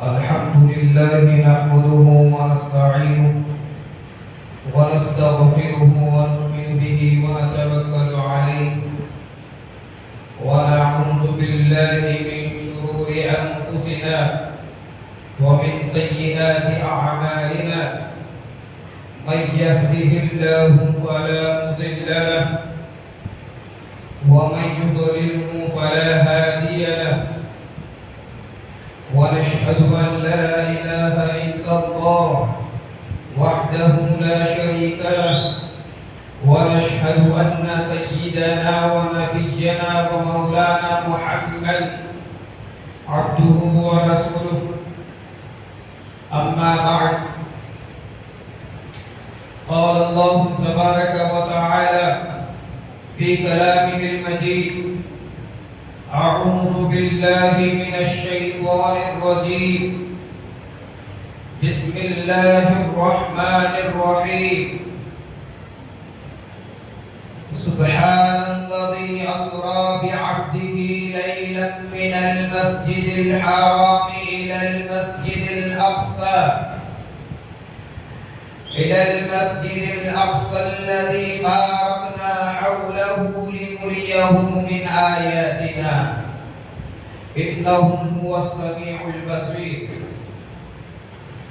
الحمد لله نحمده ونستعينه ونستغفره ونؤمن به ونتوكل عليه ونعوذ بالله من شرور أنفسنا ومن سيئات أعمالنا من يهده الله فلا مضل له ومن يضلله فلا هادي له ونشهد أن لا إله إلا الله وحده لا شريك له ونشهد أن سيدنا ونبينا ومولانا محمد عبده ورسوله أما بعد قال الله تبارك وتعالى في كلامه المجيد أعوذ بالله من الشيطان الرجيم بسم الله الرحمن الرحيم سبحان الذي أسرى بعبده ليلا من المسجد الحرام إلى المسجد الأقصى الذي باركنا حوله لنريه من آياتنا إنه هو السميع البصير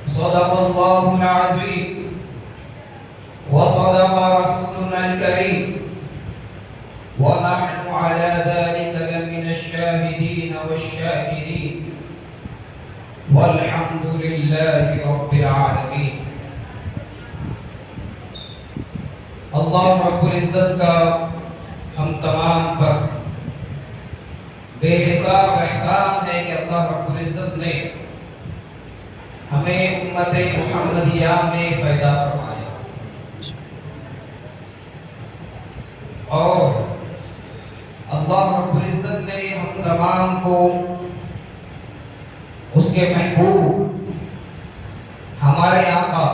صدق الله العظيم وصدق رسولنا الكريم ونحن على ذلك لمن الشاهدين والشاكرين والحمد لله رب العالمين. اللہ رب العزت کا ہم تمام پر بے حساب احسان ہے کہ اللہ رب العزت نے ہمیں امت محمدیہ میں پیدا فرمایا اور اللہ رب العزت نے ہم تمام کو اس کے محبوب ہمارے آقا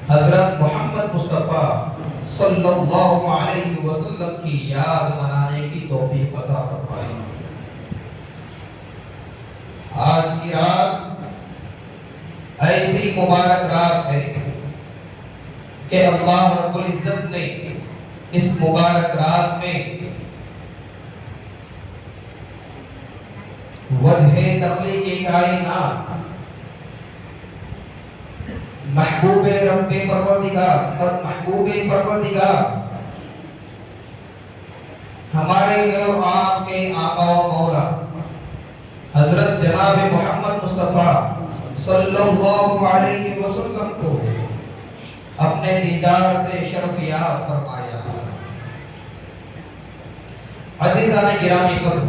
حضرت محمد مصطفیٰ صلی اللہ علیہ وسلم کی یاد منانے کی توفیق عطا فرمائی. آج کی رات ایسی مبارک رات ہے کہ اللہ رب العزت نے اس مبارک رات میں وجہ تخلیق کائنات محبوب رب پروردگار ہمارے اور آپ کے آقا و مولا حضرت جناب محمد مصطفیٰ صلی اللہ علیہ وسلم کو اپنے دیدار سے شرف یاب فرمایا. عزیزان گرامی قدر،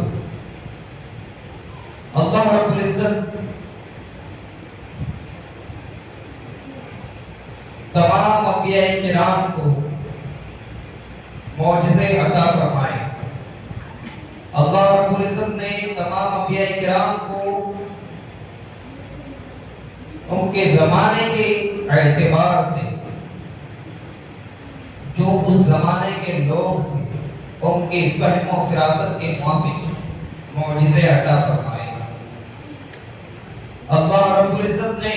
اللہ رب العزت تمام انبیاء کرام کو معجزے عطا فرمائے. اللہ رب العزت نے تمام انبیاء کرام کو ان کے زمانے کے اعتبار سے جو اس زمانے کے لوگ تھے ان کی فہم و فراست کے موافق معجزے عطا فرمائے. اللہ رب العزت نے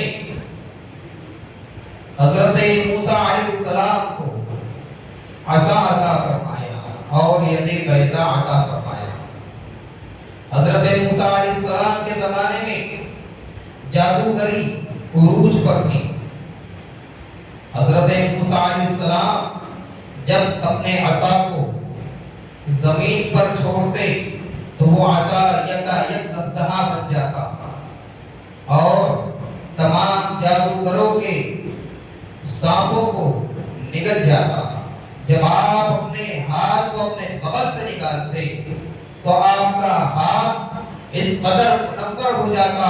حضرت موسیٰ علیہ السلام کو عصا عطا فرمایا اور ید بیضاء عطا فرمایا. حضرت موسیٰ علیہ السلام کے زمانے میں جادوگری عروج پر تھی. حضرت موسیٰ علیہ السلام جب اپنے عصا کو زمین پر چھوڑتے تو وہ عصا یکایک اژدہا بن جاتا اور تمام جادوگروں کے سانپوں کو نگل جاتا. جب آپ اپنے ہاتھ کو اپنے بغل سے نکالتے تو آپ کا ہاتھ اس قدر منور ہو جاتا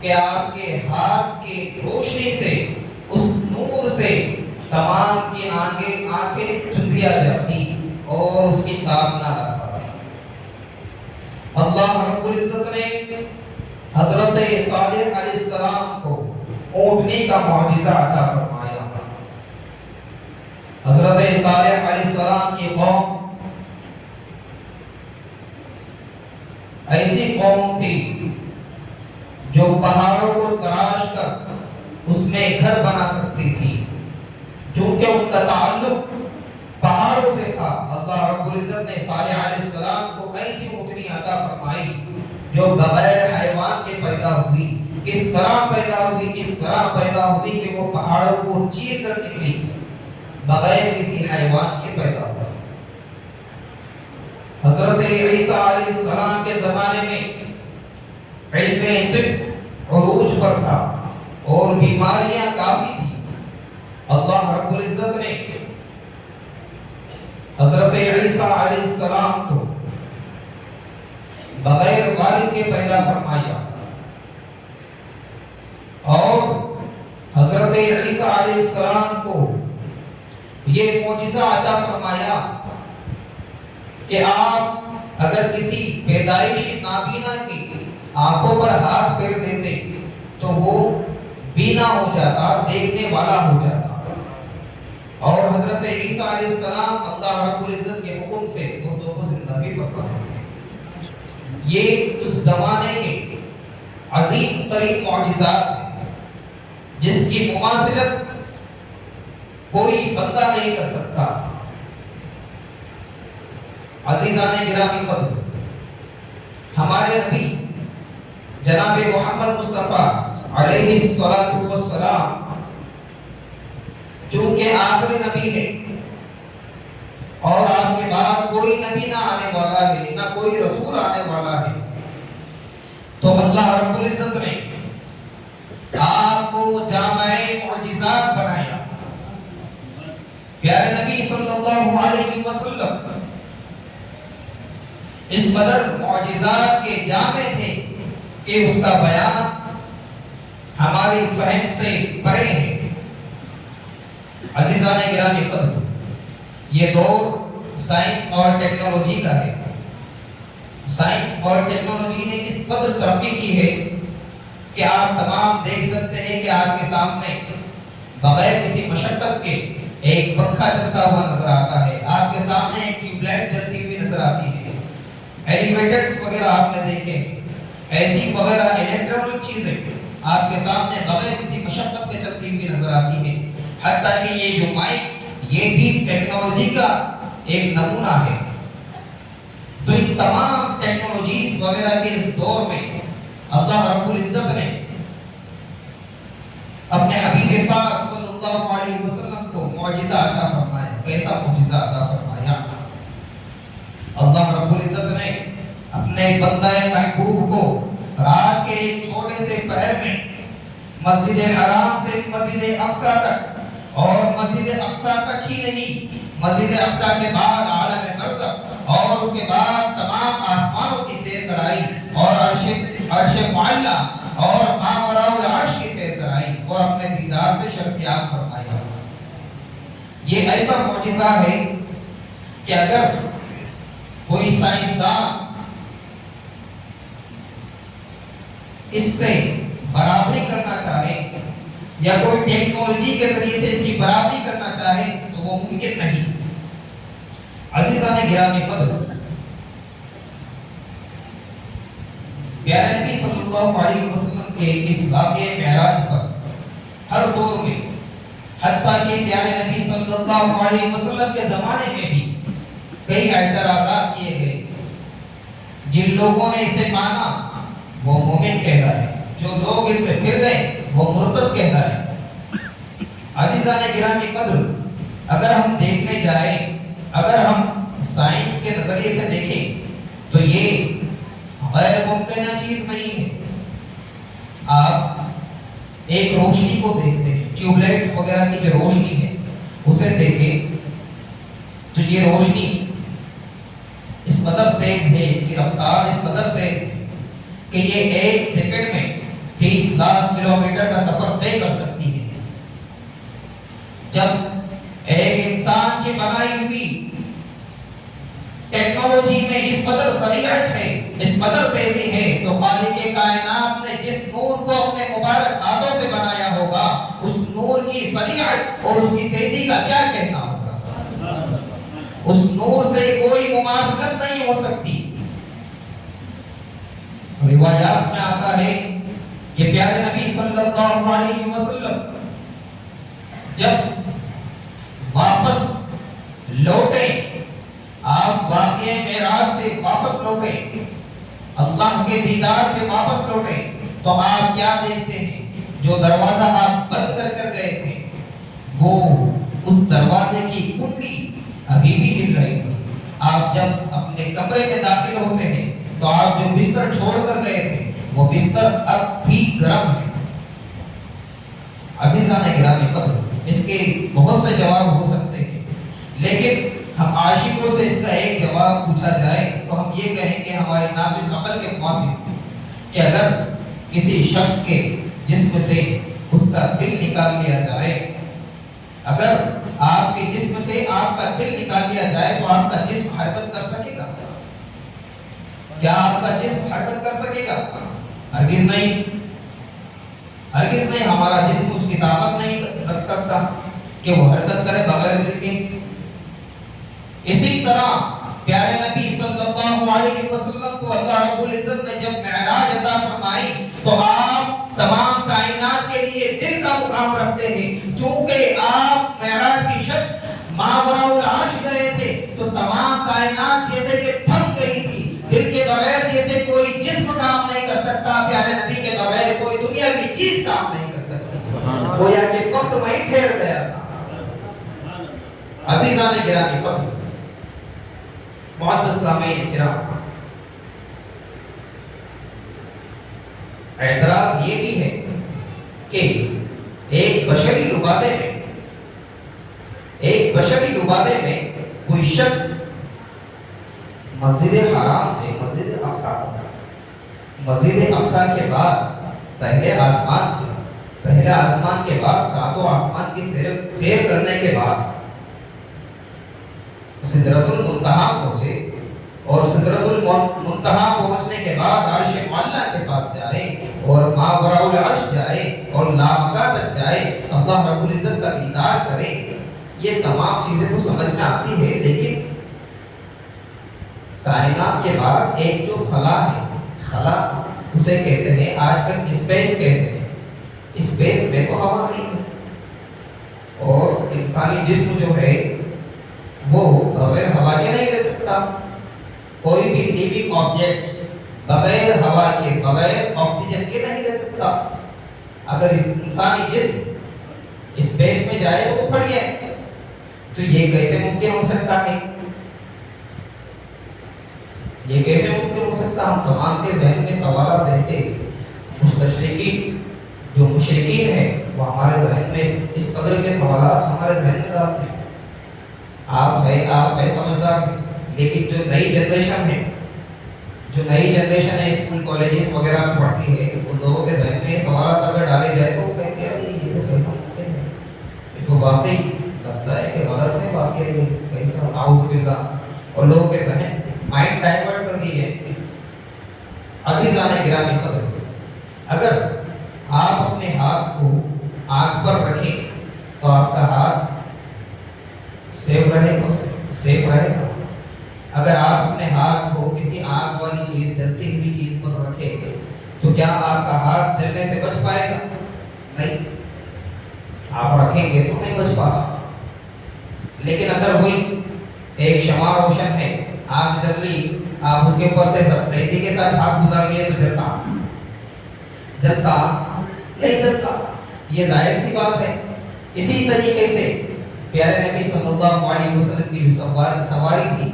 کہ آپ کے ہاتھ کی روشنی سے، اس نور سے تمام کی آنکھیں چندیا جاتی اور اس کی تاب نہ لگ پاتی. اللہ رب العزت نے حضرت صالح علیہ السلام کو اونٹنے کا معجزہ عطا فرمایا. حضرت صالح علیہ السلام کی قوم ایسی قوم تھی جو پہاڑوں کو تراش کر اس میں گھر بنا سکتی تھی، چونکہ ان کا تعلق پہاڑوں سے تھا، اللہ رب العزت نے صالح علیہ السلام کو ایسی اونٹنی عطا فرمائی جو بغیر حیوان کے پیدا ہوئی۔ کس طرح پیدا ہوئی؟ اس طرح پیدا ہوئی کہ وہ پہاڑوں کو چیر کر نکلی، بغیر کسی حیوان کے پیدا ہوا۔ حضرت عیسیٰ علیہ السلام کے زمانے میں علم طب عروج پر تھا اور بیماریاں کافی تھی۔ اللہ رب العزت نے حضرت عیسیٰ علیہ السلام کو بغیر والد کے پیدا فرمایا، اور حضرت عیسیٰ علیہ السلام کو یہ معجزہ عطا فرمایا کہ آپ اگر کسی پیدائشی نابینا کی آنکھوں پر ہاتھ پھیر دیتے تو وہ بینا ہو جاتا، دیکھنے والا ہو جاتا۔ اور حضرت عیسیٰ علیہ السلام اللہ رب العزت کے حکم سے مردوں کو زندہ بھی فرماتے تھے۔ یہ اس زمانے کے عظیم ترین معجزات ہیں جس کی مماثلت کوئی بندہ نہیں کر سکتا۔ عزیزان گرامی قدر، ہمارے نبی جناب محمد مصطفیٰ علیہ السلام چونکہ آخری نبی ہے اور آپ کے بعد کوئی نبی نہ آنے والا ہے، نہ کوئی رسول آنے والا ہے، تو اللہ رب العزت نے آپ کو جامع معجزات بنایا۔ پیارے نبی صلی اللہ علیہ وسلم اس قدر معجزات کے جامع تھے کہ اس کا بیان ہماری فہم سے پرے ہے۔ عزیزان گرامی قدر، یہ دور سائنس اور ٹیکنالوجی کا ہے۔ سائنس اور ٹیکنالوجی نے اس قدر ترقی کی ہے کہ آپ تمام دیکھ سکتے ہیں کہ آپ کے سامنے بغیر کسی مشقت کے ایک پنکھا چلتا ہوا نظر آتا ہے، آپ کے سامنے ایک ٹیوب لائٹ جلتی ہوئی نظر آتی ہے، ایلیویٹرز وغیرہ آپ نے دیکھے، ایسی وغیرہ الیکٹرونک چیزیں آپ کے سامنے بغیر کسی مشقت کے چلتی ہوئی نظر آتی ہے۔ حتیٰ کہ یہ جو مائک، یہ بھی ٹیکنالوجی کا ایک نمونہ ہے۔ تو ان تمام ٹیکنالوجیز وغیرہ کے اس دور میں اللہ رب العزت نے اپنے حبیب پاک صلی اللہ علیہ وسلم کو معجزہ عطا فرمایا۔ کیسا معجزہ عطا فرمایا؟ اللہ رب العزت نے اپنے بندہ محبوب کو رات کے ایک چھوٹے سے پہر میں مسجد حرام سے مسجد اقصی تک، اور مسجد اقصی تک ہی نہیں، مسجد اقصی کے بعد عالم برزخ اور اس کے بعد تمام آسمانوں کی سیر کرائی، اور عرش معلی اور ما وراء العرش کی سیر کرائی، اور اپنے دیدار سے شرفیاب فرمایا۔ یہ ایسا معجزہ ہے کہ اگر کوئی سائنسدان اس سے برابری کرنا چاہے یا کوئی ٹیکنالوجی کے ذریعے سے اس کی برابری کرنا چاہے تو وہ ممکن نہیں۔ عزیزان گرامی قدر، پیارے نبی صلی اللہ علیہ وسلم کے اس واقعے معراج پر ہر دور میں، حتیٰ کہ پیارے نبی صلی اللہ علیہ وسلم کے زمانے میں بھی کئی اعتراضات کیے گئے۔ جن لوگوں نے اسے مانا وہ مومن کہتا ہے، جو لوگ اس سے پھر گئے وہ مرتد کہتا ہے۔ عزیزان گرامی قدر، اگر ہم دیکھنے جائیں، اگر ہم سائنس کے نظریے سے دیکھیں تو یہ غیر ممکنہ چیز نہیں ہے۔ آپ ایک روشنی کو دیکھتے ہیں، ٹیوب لائٹس وغیرہ کی جو روشنی ہے اسے دیکھیں تو یہ روشنی اس قدر تیز ہے، اس کی رفتار اس قدر تیز ہے کہ یہ ایک سیکنڈ میں 30 لاکھ کلومیٹر کا سفر طے کر سکتی ہے۔ جب ایک انسان کی بنائی ہوئی ٹیکنالوجی میں اس قدر سریعت ہے، اس قدر تیزی ہے، تو خالق کائنات نے جس نور کو اپنے مبارک ہاتھوں سے بنایا ہوگا، اس نور کی سریعت اور اس کی تیزی کا کیا کہنا ہوگا؟ اس نور سے کوئی مماثلت نہیں ہو سکتی۔ روایات میں آتا ہے کہ پیارے نبی صلی اللہ علیہ وسلم جب واپس لوٹے، آپ واقعہ معراج سے واپس لوٹے، اللہ کے دیدار سے واپس لوٹے، تو آپ کیا دیکھتے ہیں؟ جو دروازہ آپ بند کر کر گئے تھے، وہ اس دروازے کی کنڈی ابھی بھی ہل رہی تھی۔ آپ جب اپنے کمرے میں داخل ہوتے ہیں تو آپ جو بستر چھوڑ کر گئے تھے وہ بستر اب بھی گرم ہے۔ عزیزان گرامی قدر، اس کے بہت سے جواب ہو سکتے ہیں، لیکن ہم عاشقوں سے اس کا ایک جواب پوچھا جائے تو ہم یہ کہیں کہ ہماری ناقص عقل کے موافق کہ اگر کسی شخص کے جسم سے اس کا دل نکال لیا جائے، اگر آپ کے جسم سے آپ کا دل نکال لیا جائے تو آپ کا جسم حرکت کر سکے گا؟ کیا آپ کا جسم حرکت کر سکے گا؟ ہرگز نہیں، ہرگز نہیں۔ ہمارا جسم اس کی طاقت نہیں رکھ سکتا کہ وہ حرکت کرے بغیر دل کے۔ اسی طرح پیارے نبی صلی اللہ علیہ وسلم کو اللہ رب العزت نے جب معراج عطا فرمائی تو آپ تمام کائنات کے لیے دل کا مقام رکھتے ہیں۔ چونکہ آپ معراج کی شب ماوراء العرش گئے تھے تو تمام کائنات جیسے کہ تھم گئی تھی۔ دل کے بغیر جیسے کوئی جسم کام نہیں کر سکتا، پیارے نبی کے بغیر کوئی دنیاوی چیز کام نہیں کر سکتی، گویا کہ وقت وہیں ٹھہر گیا تھا۔ عزیزان گرامی قدر، معزز سامعین کرام، اعتراض یہ بھی ہے کہ ایک بشری لبادے میں کوئی شخص مسجد حرام سے مسجد اقصی کے بعد پہلے آسمان کے بعد ساتوں آسمان کی سیر کرنے کے بعد سدرۃ المنتہا پہنچے، اور سدرۃ المنتہا پہنچنے کے بعد عرش معلیٰ کے پاس جائے اور ماوراء العرش جائے اور لامکہ تک جائے، اللہ رب العزت کا دیدار کرے، یہ تمام چیزیں تو سمجھ میں آتی ہے، لیکن کائنات کے بعد ایک جو خلا ہے، خلا اسے کہتے ہیں آج کل اسپیس کہتے ہیں، اسپیس میں تو ہوا نہیں ہے، اور انسانی جسم جو ہے وہ بغیر ہوا کے نہیں رہ سکتا۔ کوئی بھی لیونگ آبجیکٹ بغیر ہوا کے، بغیر آکسیجن کے نہیں رہ سکتا۔ اگر اس انسانی جسم اسپیس میں جائے تو وہ پھٹ جائے، تو یہ کیسے ممکن ہو سکتا ہے؟ یہ کیسے ممکن ہو سکتا؟ ہم تمام کے ذہن میں سوالات ایسے جو مشرکین ہیں وہ ہمارے ذہن میں اس قدر کے سوالات ہمارے ذہن میں ڈالتے ہیں۔ آپ ہے سمجھدار ہیں، لیکن جو نئی جنریشن ہے اسکول کالجز وغیرہ میں پڑھتی ہے، ان لوگوں کے ذہن میں یہ سوالات اگر ڈالے جائے تو وہ کہیں گے یہ تو کیسا ممکن ہے، یہ تو واقعی لگتا ہے کہ غلط ہے، واقعی یہ کیسا، اعوذ باللہ، اور لوگوں کے ذہن مائنڈ ڈائیورٹ کر دی ہے۔ عزیزان گرامی قدر، اگر آپ اپنے ہاتھ کو آنکھ پر رکھیں تو آپ کا ہاتھ سیف رہے گا۔ اگر آپ اپنے ہاتھ کو کسی آگ والی چیز، جلتی ہوئی چیز پر رکھیں تو کیا آپ کا ہاتھ جلنے سے بچ پائے گا؟ نہیں، آپ رکھیں گے تو نہیں بچ پائے۔ لیکن اگر وہی ایک شمع روشن ہے، آگ جل رہی، آپ اس کے اوپر سے تیزی کے ساتھ ہاتھ گزار لیے تو جلتا نہیں جلتا، یہ ظاہر سی بات ہے۔ اسی طریقے سے پیارے نبی صلی اللہ علیہ وسلم کی جو سواری تھی،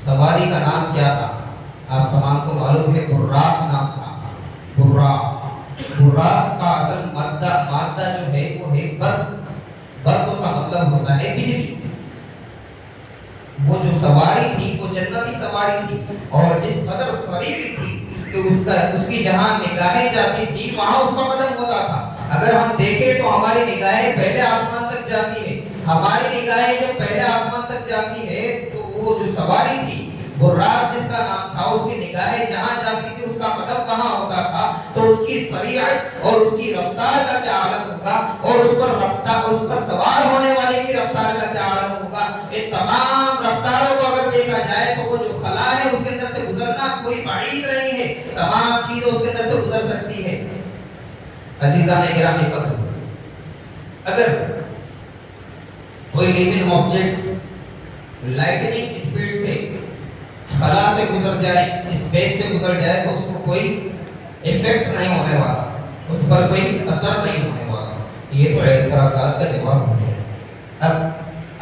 سواری کا نام کیا تھا؟ آپ تمام کو معلوم ہے، براق نام تھا۔ براق کا اصل مادہ جو ہے وہ ہے برق۔ برق کا مطلب ہوتا ہے بجلی۔ وہ جو سواری تھی وہ جنتی سواری تھی، اور اس قدر سریع تھی کہ اس کی جہاں نگاہیں جاتی تھی وہاں اس کا قدم ہوتا تھا۔ اگر ہم دیکھیں تو ہماری نگاہیں پہلے آسمان تک جاتی ہے۔ ہماری نگاہیں جب پہلے آسمان تک جاتی ہے تو وہ جو سواری تھی، براق جس کا نام تھا، اس کی نگاہیں جہاں جاتی تھی اس کا قدم کہاں ہوتا تھا، تو اس کی سریعت اور اس کی رفتار کا کیا عالم ہوگا، اور اس پر سوار ہونے والے کی رفتار کا کیا عالم ہوگا۔ یہ تمام رفتاروں کو اگر دیکھا جائے تو وہ جو خلا ہے اس کے اندر سے گزرنا کوئی بعید نہیں ہے، تمام چیزیں اس کے اندر سے گزر سکتی ہے۔ عزیزان گرامی قدر، اگر کوئی لیونگ آبجیکٹ لائٹننگ اسپیڈ سے خلا سے گزر جائے، اسپیس سے گزر جائے، تو اس کو کوئی ایفیکٹ نہیں ہونے والا، اس پر کوئی اثر نہیں ہونے والا۔ یہ تو اعتراضات کا جواب ہو گیا۔ اب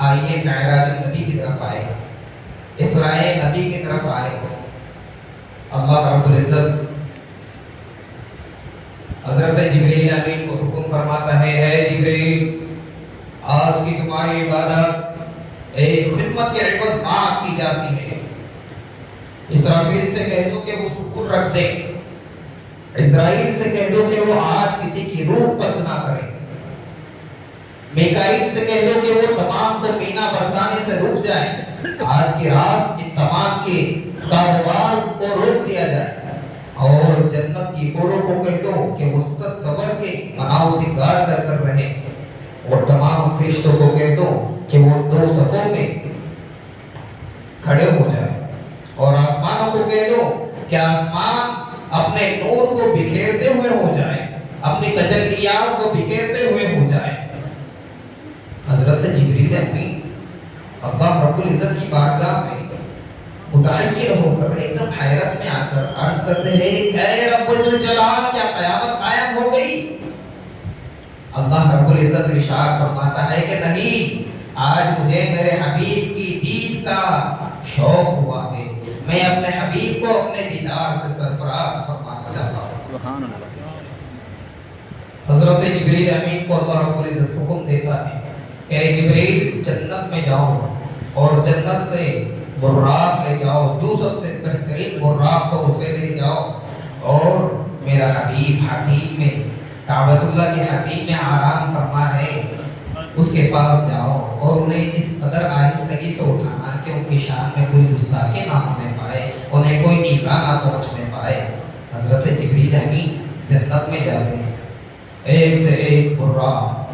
آئیے معراج النبی کی طرف آئے، اسراء نبی کی طرف آئے۔ اللہ رب العزت حضرت جبریل امین کو حکم فرماتا ہے، اے جبریل، آج کی تمہاری عبادت ایک خدمت کے عوض معاف کی جاتی ہے۔ اسرافیل سے کہہ دو کہ وہ سکون رکھ دے، اسرائیل سے کہہ دو کہ وہ آج کسی کی روح قبض نہ کرے، میکائیل سے کہہ دو کہ وہ تمام کو مینا برسانے سے رک جائے، آج کی رات ان تمام کے کاروبار کو روک دیا جائے، اور جنت کی حوروں کو کہہ دو کہ وہ سچ صبر کے مناؤ سنگار کر رہے، اور تمام فرشتوں کو کہہ دو کہ وہ دو صفوں میں کھڑے ہو جائے، اور آسمانوں کو کہہ دو کہ آسمان اپنے نور کو بکھیرتے ہوئے ہو جائے، اپنی تجلیات کو بکھیرتے ہوئے ہو جائے۔ حضرت جبریل امین اللہ رب العزت کی بارگاہ میں متحیر ہو کر ایک دم حیرت میں آ کر عرض کرتے ہیں، اے رب الجلال، کیا قیامت قائم ہو گئی؟ اللہ رب العزت ارشاد فرماتا ہے کہ نہیں، آج مجھے میرے حبیب کی دید کا شوق ہوا ہے، میں اپنے حبیب کو اپنے دیدار سے سرفراز فرمانا چاہتا ہوں۔ سبحان اللہ۔ حضرت جبریل امین کو اللہ رب العزت حکم دیتا ہے کہ اے جبریل، جنت میں جاؤ اور جنت سے براق لے جاؤ، جو سب سے بہترین براق ہو اسے لے جاؤ، اور میرا حبیب حتیم میں، کعبۃ اللہ کے حتیم میں آرام فرما ہے، اس کے پاس جاؤ اور انہیں اس قدر آہستگی سے اٹھانا کہ ان کی شان میں کوئی گستاخی نہ ہونے پائے، انہیں کوئی ایذا نہ پہنچنے پائے۔ حضرت جبریل امین جنت میں جاتے ہیں، ایک سے ایک براق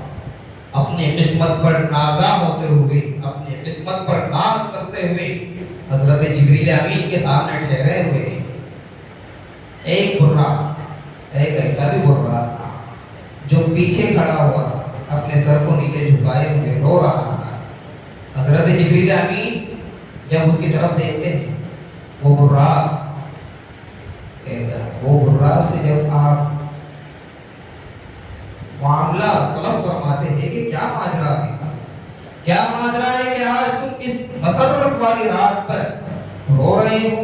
اپنے قسمت پر نازا ہوتے ہوئے، اپنے قسمت پر ناز کرتے ہوئے حضرت جبریل امین کے سامنے ٹھہرے ہوئے ہیں۔ ایک براق، ایک ایسا بھی براق تھا جو پیچھے کھڑا ہوا تھا، اپنے سر کو نیچے جھکائے ہوئے رو رہا تھا۔ حضرت جبریل امین جب اس کی طرف دیکھتے ہیں، وہ براق کہتا ہے، وہ براق سے جب آپ معاملہ طلب فرماتے ہیں کہ کیا ماجرا ہے، کیا ماجرا ہے کہ آج تم اس مسرت والی رات پر رو رہے ہو؟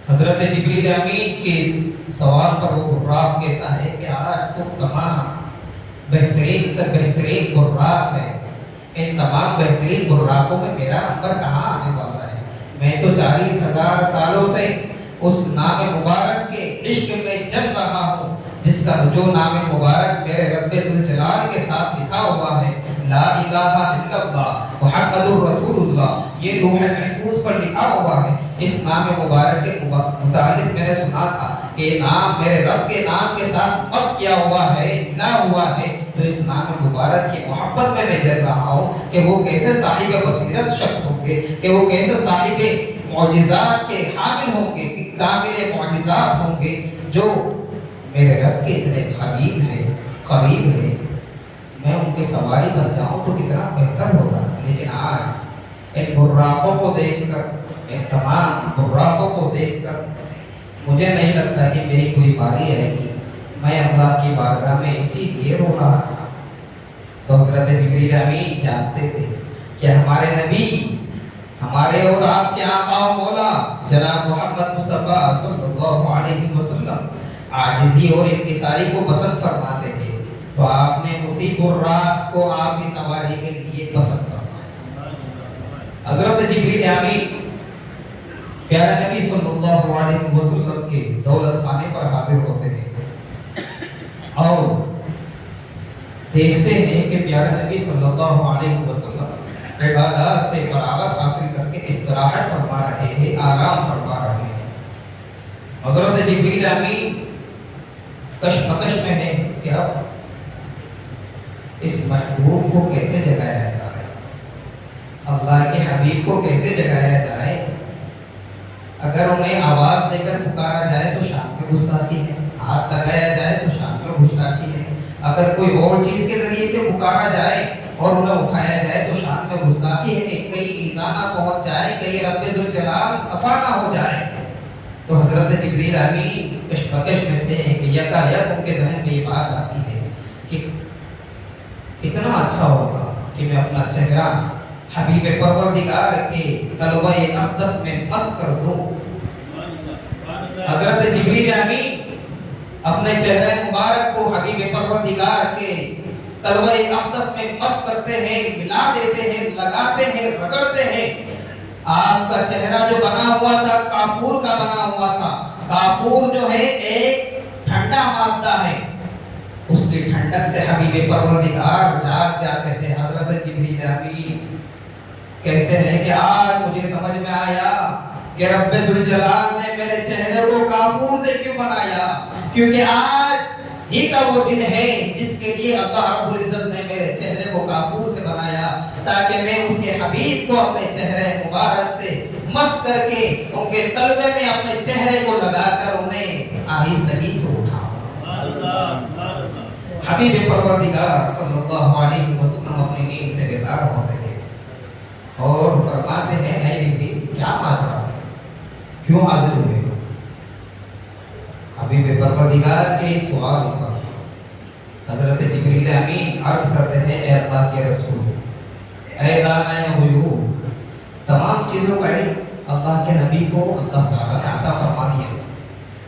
حضرت جبریل امین کے اس سوال پر وہ براق کہتا ہے کہ آج تم تمام بہترین سے بہترین براق ہے، ان تمام بہترین براقوں میں میرا نمبر کہاں آنے والا ہے؟ میں تو 40,000 سالوں سے اس نام مبارک کے عشق میں چل رہا ہوں، جس کا جو نام مبارک میرے رب ذوالجلال کے ساتھ لکھا ہوا ہے، لا الہ الا اللہ محمد الرسول اللہ، یہ لوح محفوظ پر لکھا ہوا ہے۔ اس نام مبارک کے متعلق میں نے سنا تھا کہ یہ نام میرے رب کے نام کے ساتھ بس کیا ہوا ہے، ملا ہوا ہے، تو اس نام مبارک کی محبت میں جل رہا ہوں کہ وہ کیسے صاحب بصیرت شخص ہوں گے، کہ وہ کیسے صاحب معجزات کے حامل ہوں گے، کامل معجزات ہوں گے، جو میرے رب کے اتنے حبیب ہیں، قریب ہیں۔ میں ان کی سواری بن جاؤں تو کتنا بہتر ہوگا، لیکن آج ان براقوں کو دیکھ کر، ان تمام براقوں کو دیکھ کر مجھے نہیں لگتا کہ میری کوئی باری آئے گی، میں اللہ کی بارگاہ میں اسی لیے رو رہا تھا۔ تو حضرت جبریل امین جانتے تھے کہ ہمارے نبی، ہمارے اور آپ کے آقا و مولا جناب محمد مصطفیٰ صلی اللہ علیہ وسلم عاجزی اور انکساری کو پسند فرماتے ہیں، تو آپ نے اسی براق کو آپ کی سواری کے لیے پسند فرمایا۔ حضرت جبریل امین پیارے نبی صلی اللہ علیہ وسلم کے دولت خانے پر حاضر ہوتے ہیں اور دیکھتے ہیں کہ پیارے نبی صلی اللہ علیہ وسلم عبادات سے فراغت حاصل کر کے استراحت فرما رہے ہیں، آرام فرما رہے ہیں۔ حضرت جبریل امین کشمکش میں ہے کہ اب اس محبوب کو کیسے جگایا جائے، اللہ کے حبیب کو کیسے جگایا جائے۔ اگر انہیں آواز دے کر پکارا جائے تو شان میں گستاخی ہے، ہاتھ لگایا جائے تو شان میں گستاخی اگر کوئی اور چیز کے ذریعے سے پکارا جائے اور انہیں اٹھایا جائے تو شان میں گستاخی ہے کہ کہیں ایذا نہ پہنچ جائے، کہیں رب ذوالجلال خفا نہ ہو جائے۔ تو حضرت جبریل امین کشمکش میں تھے کہ یکایک ان کے ذہن میں یہ بات آتی ہے کہ کتنا اچھا ہوگا کہ میں اپنا چہرہ حبیب پروردگار کے طلبہ اقدس میں مس کر دوں۔ حضرت جبریل امین اپنے چہرہ مبارک کو حبیب پروردگار کے طلبہ اقدس میں مس کرتے ہیں، ملا دیتے ہیں، لگاتے ہیں، رگڑتے ہیں۔ آپ کا چہرہ جو بنا ہوا تھا کافور کا بنا ہوا تھا۔ کافور جو ہے ایک ٹھنڈا مادہ ہے، اس کی ٹھنڈک سے حبیب پروردگار جاگ جاتے تھے۔ حضرت جبریل امین کہتے ہیں کہ آج مجھے سمجھ میں آیا کہ رب ذوالجلال نے میرے چہرے کو کافور سے کیوں بنایا، کیونکہ آج ہی کا وہ دن ہے جس کے لیے اللہ رب العزت نے میرے چہرے کو کافور سے بنایا، تاکہ میں اس کے حبیب کو اپنے چہرے مبارک سے مس کر کے ان کے طلبے میں اپنے چہرے کو لگا کر انہیں آہستگی سے اٹھاؤں۔ حبیب پروردگار صلی اللہ علیہ وسلم اپنی نیند سے بیدار ہوتے ہیں اور فرماتے ہیں اے جبریل کیا ماجرا ہے، کیوں حاضر ہوئے؟ حبیب پروردگار کے سوال پر حضرت جبریل امین عرض کرتے ہیں اے اللہ کے رسول، اے دانائے غیوب، تمام چیزوں کا علم اللہ کے نبی کو اللہ تعالیٰ نے عطا فرما دیا،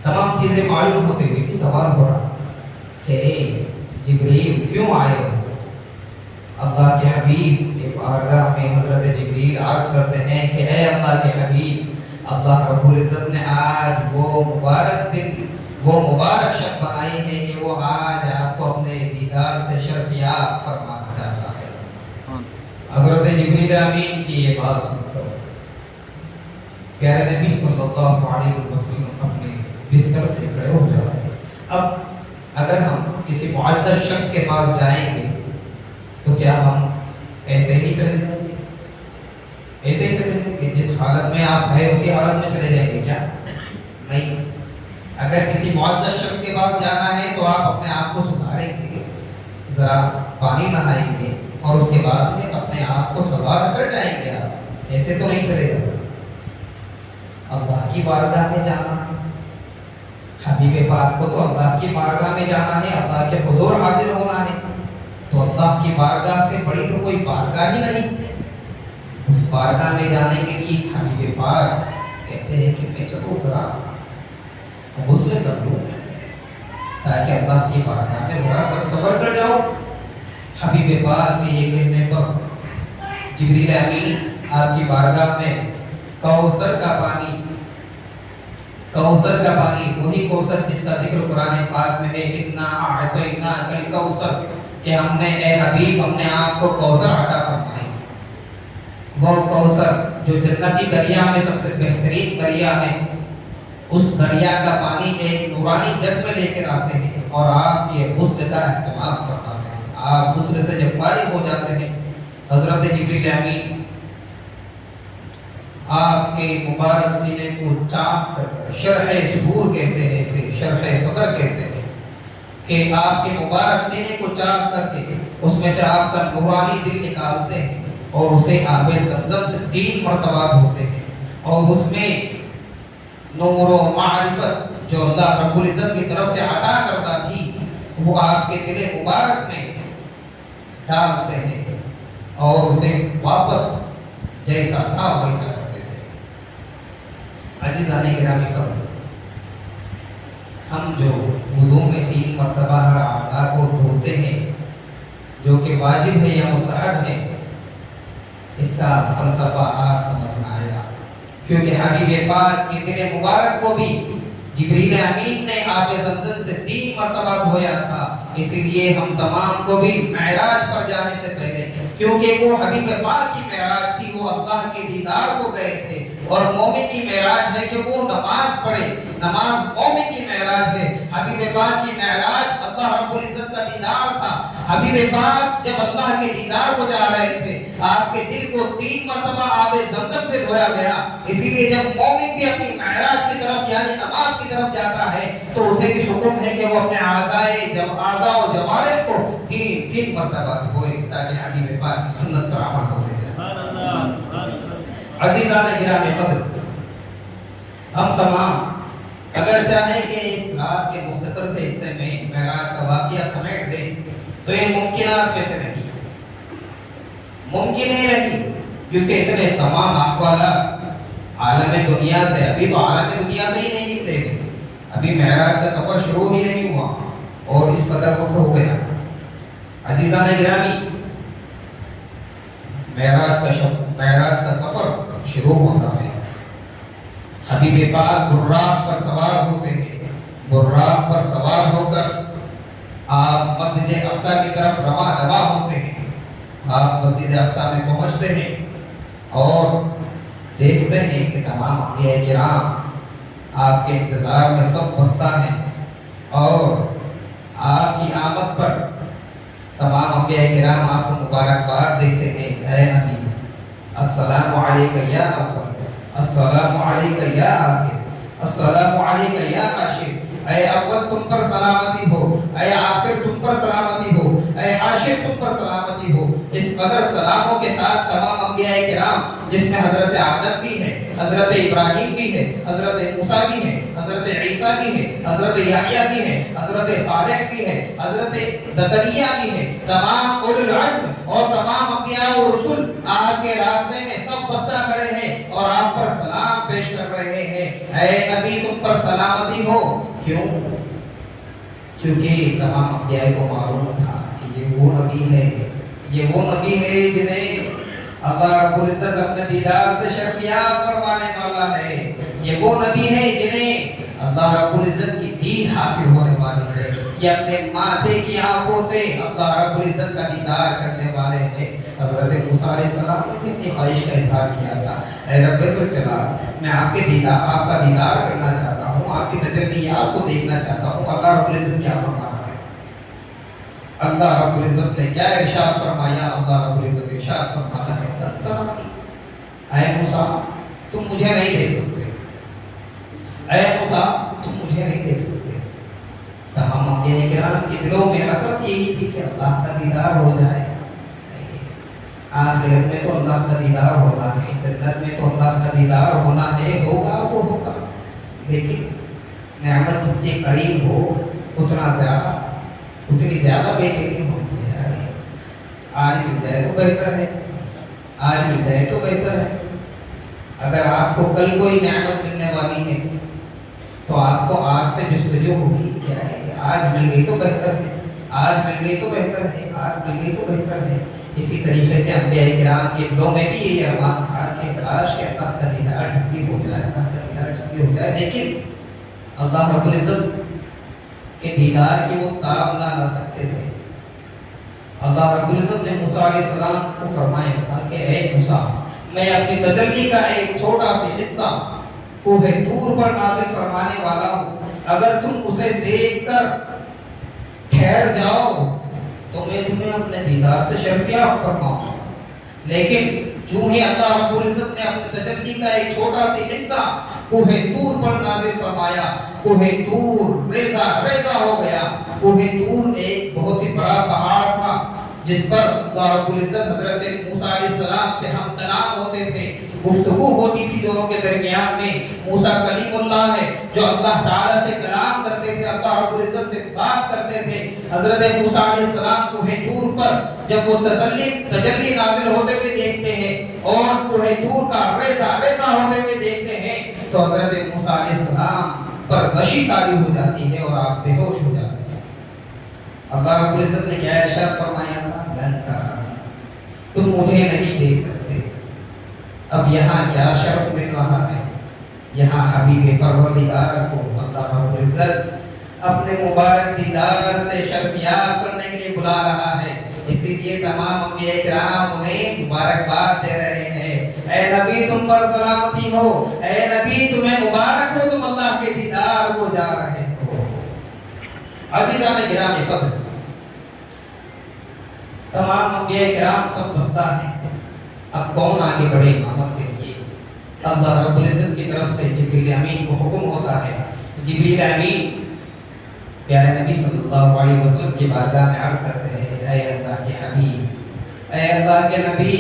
تمام چیزیں معلوم ہوتے ہوئے بھی سوال ہو رہا کہ جبریل کیوں آئے ہو؟ اللہ کے حبیب کے بارگاہ میں حضرت جبریل عرض کرتے ہیں کہ اے اللہ کے حبیب، اللہ رب العزت نے آج وہ مبارک دن، وہ مبارک شب بنائی ہے کہ وہ آج آپ کو اپنے دیدار سے شرفیاب فرمانا چاہتا ہے۔ حضرت جبریل امین کی یہ بات سن کر پیارے نبی صلی اللہ علیہ وسلم اپنے بستر سے کھڑے ہو جاتے ہیں۔ اب اگر ہم کسی معزز شخص کے پاس جائیں گے تو کیا ہم ایسے ہی چلے جائیں گے؟ ایسے ہی چلے جائیں گے؟ جس حالت میں آپ ہیں اسی حالت میں چلے جائیں گے کیا؟ نہیں۔ اگر کسی معزز شخص کے پاس جانا ہے تو آپ اپنے آپ کو سدھاریں گے، ذرا پانی نہائیں گے اور اس کے بعد میں اپنے آپ کو سوار کر جائیں گے۔ آپ ایسے تو نہیں چلے جاتے۔ اللہ کی بارگاہ میں جانا ہے، حبیب پاک کو تو اللہ کی بارگاہ میں جانا ہے، اللہ کے حضور حاضر ہونا ہے، تو اللہ کی بارگاہ سے بڑی تو کوئی بارگاہ ہی نہیں۔ اس بارگاہ میں جانے کے لیے حبیب پاک کہتے ہیں کہ میں چلو ذرا غسل کر لوں تاکہ اللہ کی بارگاہ میں ذرا صبر کر جاؤ۔ حبیب پاک کے یہ کہنے پر جبریل امین آپ کی بارگاہ میں کوثر کا پانی، وہی کوثر جس کا ذکر قرآن پاک میں ہے، انا اعطیناک الکوثر، کہ ہم نے اے حبیب ہم نے آپ کو کوثر عطا فرمائی۔ وہ کوثر جو جنتی دریا میں سب سے بہترین دریا ہے، اس دریا کا پانی ایک نورانی جگ میں لے کر آتے ہیں اور آپ یہ غسل کا اہتمام فرماتے ہیں۔ آپ غسل سے جب فارغ ہو جاتے ہیں، حضرت جبریل امین آپ کے مبارک سینے کو چاک کر شرح صدور کہتے ہیں، اسے شرح صدر کہتے ہیں، کہ آپ کے مبارک سینے کو چاک کر کے اس میں سے آپ کا نورانی دل نکالتے ہیں اور اسے آب زمزم سے 3 مرتبہ دھوتے ہیں اور اس میں نور و معرفت جو اللہ رب العزت کی طرف سے عطا کرتا تھی وہ آپ کے دل مبارک میں ڈالتے ہیں اور اسے واپس جیسا تھا ویسا کرتے تھے۔ عزیزان گرامی خبر، ہم جو وضو میں 3 مرتبہ ہر اعضاء کو دھوتے ہیں جو کہ واجب ہے یا مستحب ہے، اس کا فلسفہ آج سمجھ میں آیا، کیونکہ حبیب پاک کے دل مبارک کو بھی جبریل امین نے آب زمزم سے 3 مرتبہ دھویا تھا۔ اسی لیے ہم تمام کو بھی معراج پر جانے سے پہلے، کیونکہ وہ حبیب پاک کی معراج تھی، وہ اللہ کے دیدار کو گئے تھے، اور مومن کی معراج ہے کہ وہ نماز پڑھے، نماز مومن کی معراج ہے۔ حبیب پاک کی معراج اللہ رب العزت کا دیدار تھا، حبیب پاک جب اللہ کے دیدار کو جا رہے تھے آپ کے دل کو 3 مرتبہ آب زمزم سے دھویا گیا. اسی لیے جب مومن بھی اپنی معراج کی طرف یعنی نماز کی طرف جاتا ہے تو اسے بھی حکم ہے کہ وہ اپنے اعضاء و جوارح کو 3 مرتبہ دھوئے تاکہ حبیب پاک کی سنت پر عمل ہوتے جائے. سبحان اللہ سبحان اللہ. عزیزان گرامی قدر، ہم تمام اگر چاہیں کہ اس رات کے مختصر سے حصے میں معراج کا واقعہ سمیٹ دیں تو یہ ممکنات میں سے نہیں، ممکن ہی نہیں، کیونکہ اتنے تمام احوالات عالم دنیا سے، ابھی تو عالم دنیا سے ہی نہیں نکلے گئے، ابھی معراج کا سفر شروع ہی نہیں ہوا اور اس قدر وقت ہو گیا. عزیزان گرامی، معراج کا سفر شروع ہوتا ہے. حبیب پاک براق پر سوار ہوتے ہیں، براق پر سوار ہو کر آپ مسجد اقصی کی طرف رواں دوا ہوتے ہیں. آپ مسجد اقصی میں پہنچتے ہیں اور دیکھتے ہیں کہ تمام انبیاء کرام آپ کے انتظار میں سب بستہ ہیں اور آپ کی آمد پر تمام انبیاء کرام آپ کو مبارکباد دیتے ہیں. اے نبی، السلام علیکہ یا اول، السلام علیکہ یا آخر، السلام علیکہ یا حاشر. اے اول تم پر سلامتی ہو، اے آخر تم پر سلامتی ہو، اے حاشر تم پر سلامتی ہو. اس قدر سلاموں کے ساتھ تمام انبیاء کرام جس میں حضرت آدم بھی ہے، حضرت ابراہیم بھی ہے، حضرت موسیٰ بھی ہے، حضرت عیسیٰ بھی ہے، حضرت یحییٰ بھی ہے، حضرت صالح بھی ہے، حضرت زکریا بھی ہے، تمام اولو العزم اور تمام انبیاء و رسول آپ کے راستے میں سب بستہ کھڑے ہیں اور آپ پر سلام پیش کر رہے ہیں. اے نبی تم پر سلامتی ہو. کیوں؟ کیونکہ تمام انبیاء کو معلوم تھا کہ یہ وہ نبی ہے، یہ وہ نبی ہے جنہیں اللہ رب العزت اپنے دیدار سے شرفیات فرمانے والا ہے. یہ وہ نبی ہے جنہیں اللہ رب العزت کی دید حاصل ہونے والی ہے. یہ اپنے ماتھے کی آنکھوں سے اللہ رب العزت کا دیدار کرنے والے ہیں. حضرت موسیٰ علیہ السلام نے بھی اپنی خواہش کا اظہار کیا تھا، اے رب ذوالجلال، میں آپ کا دیدار کرنا چاہتا ہوں، آپ کی تجلیات کو دیکھنا چاہتا ہوں. اللہ رب العزت کیا فرماتا ہے؟ اللہ رب العزت نے کیا ارشاد فرمایا؟ اللہ رب العزت ارشاد فرماتا ہے اے موسیٰ تم مجھے نہیں دیکھ سکتے، اے موسیٰ تم مجھے نہیں دیکھ سکتے. تمام انبیاء کرام کے دلوں میں حسرت یہی تھی کہ اللہ کا دیدار ہو جائے. آخرت میں تو اللہ کا دیدار ہونا ہے، جنت میں تو اللہ کا دیدار ہونا ہے، ہوگا وہ ہوگا، لیکن نعمت جتنی قریب ہو اتنی زیادہ بے چینی ہوتی ہے. آج مل جائے تو بہتر ہے، آج مل جائے تو بہتر ہے. اگر آپ کو کل کوئی نعمت ملنے والی ہے تو آپ کو آج سے جستجو ہوگی کیا ہے، آج مل گئی تو بہتر ہے، آج مل گئی تو بہتر ہے، آج مل گئی تو بہتر ہے. اسی طریقے سے انبیاء کرام کے دلوں میں بھی یہ ارمان تھا کہ کاش کہ اللہ کا دیدار جلدی ہو جائے، اللہ کا دیدار جلدی ہو جائے. لیکن اللہ رب العزت کے دیدار کی وہ تاب نہ لا سکتے تھے. اللہ رب العزت نے موسیٰ علیہ السلام کو فرمایا تھا کہ اے موسیٰ، میں اپنی تجلی کا ایک چھوٹا سا حصہ کوہ طور پر نازل فرمانے والا ہوں. اگر تم اسے دیکھ کر ٹھہر جاؤ تو میں تمہیں اپنے دیدار سے شرفیاب فرماؤں گا. لیکن جو ہی اللہ رب العزت نے اپنے تجلی کا ایک چھوٹا سا حصہ کوہ طور پر نازل فرمایا، کوہ طور ریزہ ہو گیا. کوہ طور ایک بہت ہی بڑا پہاڑ تھا جس پر اللہ رب العزت حضرت موسیٰ علیہ السلام سے ہم کلام ہوتے تھے، گفتگو ہوتی تھی دونوں کے درمیان میں. موسیٰ کلیم اللہ ہے جو اللہ تعالیٰ سے کلام کرتے تھے، اللہ رب العزت سے بات کرتے تھے. حضرت موسیٰ علیہ السلام کوہ طور پر جب وہ تجلی نازل ہوتے ہوئے دیکھتے ہیں اور کوہ طور کا ریزہ ہوتے ہوئے دیکھتے ہیں تو حضرت موسیٰ علیہ السلام پر غشی طاری ہو جاتی ہے اور آپ بے ہوش ہو جاتے ہیں. اللہ رب العزت نے کیا ارشاد فرمایا تھا؟ لن ترانی، تم مجھے نہیں دیکھ سکتے. اب یہاں کیا شرف مل رہا ہے؟ یہاں حبیب پروردگار کو اللہ رب العزت اپنے مبارک دیدار سے شرفیاب کرنے کے لیے بلا رہا ہے. اسی لیے تمام انبیاء کرام انہیں مبارکباد دے رہے ہیں. اے نبی تم پر سلامتی ہو، اے نبی تمہیں مبارک ہو، تم اللہ کے دیدار کو جا رہے ہو. عزیزان گرامی قدر، تمام انبیاء کرام سب بستہ ہیں. اب کون آگے بڑھے امامت کے لیے؟ اللہ رب العزت کی طرف سے جبریل امین کو حکم ہوتا ہے. جبریل امین پیارے نبی صلی اللہ علیہ وسلم کی بارگاہ میں عرض کرتے ہیں اے اللہ کے حبیب، اے اللہ کے نبی،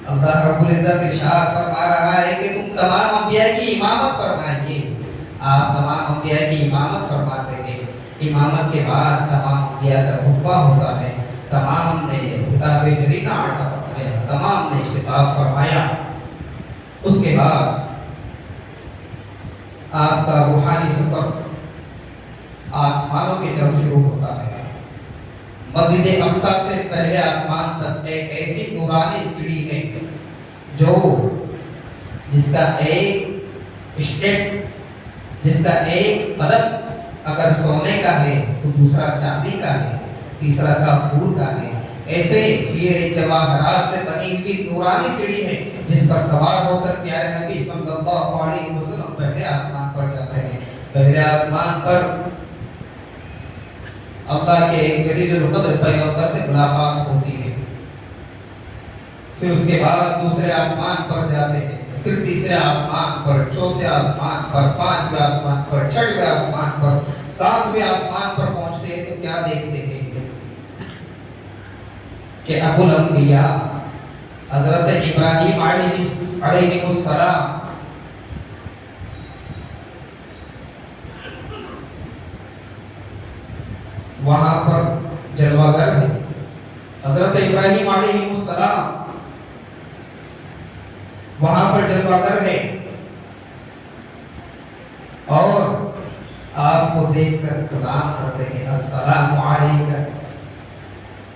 اللہ رب العزت ارشاد فرما رہا ہے کہ تم تمام انبیاء کی امامت فرمائیے. آپ تمام انبیاء کی امامت فرماتے ہیں. امامت کے بعد تمام انبیاء کا خطبہ ہوتا ہے. تمام نے خطاب جلیلہ عطا فرمایا، تمام نے خطاب فرمایا. اس کے بعد آپ کا روحانی سفر آسمانوں کی طرف شروع ہوتا ہے. مسجد اقصی سے پہلے آسمان تک ایک ایسی نورانی سیڑھی ہے جو جس کا ایک اسٹیپ، جس کا ایک قدم اگر سونے کا ہے تو دوسرا چاندی کا ہے، تیسرا کافور کا ہے. ایسے یہ جواہرات سے بنی ہوئی نورانی سیڑھی ہے جس پر سوار ہو کر پیارے نبی صلی اللہ علیہ وسلم پہلے آسمان پر جاتے ہیں. پہلے آسمان پر اللہ کے ایک جلیل القدر پیغمبر سے ملاقات ہوتی ہے. پھر اس کے بعد دوسرے آسمان پر جاتے ہیں، پھر تیسرے آسمان پر، چوتھے آسمان پر، پانچویں آسمان پر، چھٹویں آسمان پر، ساتویں آسمان پر پہنچتے ہیں تو کیا دیکھتے ہیں کہ ابو الانبیاء حضرت ابراہیم علیہ السلام وہاں پر جلوہ گر ہے. حضرت ابراہیم علیہ السلام وہاں پر جلوہ گر ہے اور آپ کو دیکھ کر سلام کرتے ہیں، السلام علیکم،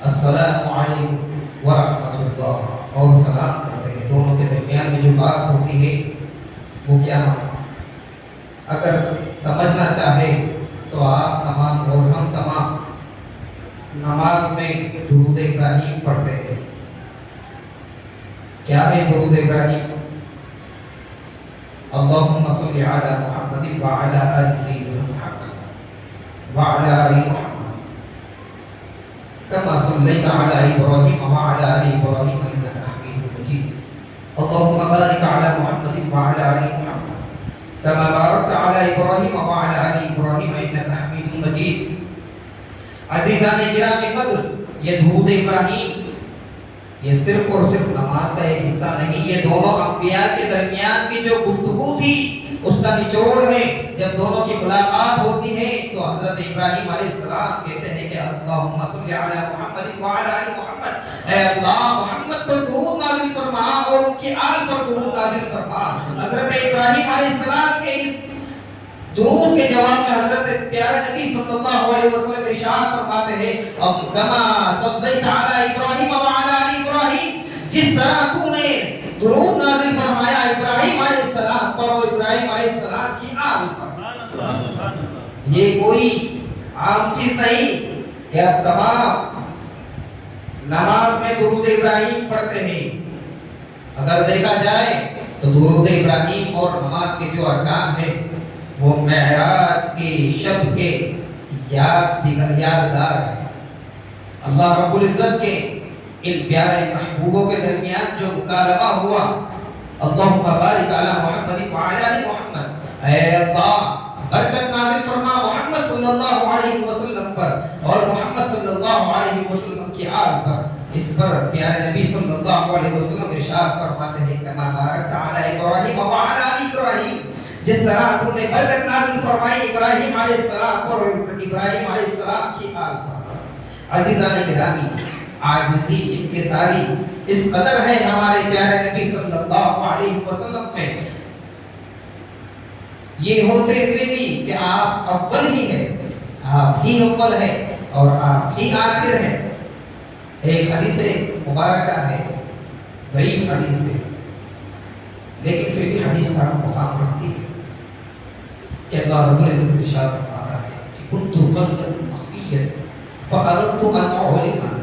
السلام علیکم ورحمۃ اللہ، اور سلام کرتے ہیں. دونوں کے درمیان میں جو بات ہوتی ہے وہ کیا ہے؟ اگر سمجھنا چاہے تو آپ تمام اور ہم تمام نماز میں درود ابراہیم پڑھتے ہیں. کیا ہے درود ابراہیم؟ اللہم صلی علی محمد وعلی آل سیدنا محمد وعلی آل محمد کما صلیت علی ابراہیم وعلی آل ابراہیم انک حمید مجید. اللہم بارک علی محمد وعلی آل محمد کما بارکت علی ابراہیم وعلی آل ابراہیم انک حمید مجید. عزیزان گرامی قدر، یہ درود ابراہیم یہ صرف اور صرف نماز کا ایک حصہ نہیں، یہ دونوں انبیاء کے درمیان کی جو گفتگو تھی اس کا نچوڑ ہے. جب دونوں کی ملاقات ہوتی ہے تو حضرت ابراہیم علیہ السلام کہتے ہیں کہ اللہم صلی علی محمد وعلی آل محمد، اے اللہ محمد پر درود نازل فرما اور ان کی آل پر درود نازل فرما. حضرت ابراہیم علیہ السلام کے اس درود کے جواب میں حضرت پیارے نبی صلی اللہ علیہ وسلم ارشاد فرماتے ہیں اب کما صلیت علی ابراہیم وعلی آل ابراہیم، جس طرح تو نے درود نازل فرمایا ابراہیم علیہ السلام پر اور ابراہیم علیہ السلام کی آل پر. یہ کوئی عام چیز نہیں کہ اب تمام نماز میں درود ابراہیم پڑھتے ہیں. اگر دیکھا جائے تو درود ابراہیم اور نماز کے جو ارکان ہیں وہ معراج کے شب کے یادگار ہے. اللہ رب العزت کے ان پیارے محبوبوں کے درمیان جو مکالمہ ہوا، اللہم بارک علی محمد وعلی آل محمد، اے اللہ برکت نازل فرما محمد صلی اللہ علیہ وسلم پر اور محمد صلی اللہ علیہ وسلم کی آل پر. اس پر پیارے نبی صلی اللہ علیہ وسلم ارشاد فرماتے ہیں کما بارکت علی ابراہیم وعلی آل ابراہیم، جس طرح تو نے برکت نازل فرمائی ابراہیم علیہ السلام پر اور ابراہیم علیہ السلام کی آل پر. عزیزان گرامی، عاجزی انکساری اس قدر ہے ہمارے پیارے نبی صلی اللہ علیہ وسلم میں، یہ ہوتے ہوئے بھی کہ آپ اول ہی ہیں، آپ ہی اول ہیں اور آپ ہی آخر ہیں. ایک حدیث مبارکہ ہے، ضعیف حدیث ہے لیکن پھر بھی حدیث کا مقام رکھتی ہے کہ اللہ رب العزت ارشاد فرماتا ہے کہ کنت کنزا مخفیا فاردت ان اعلم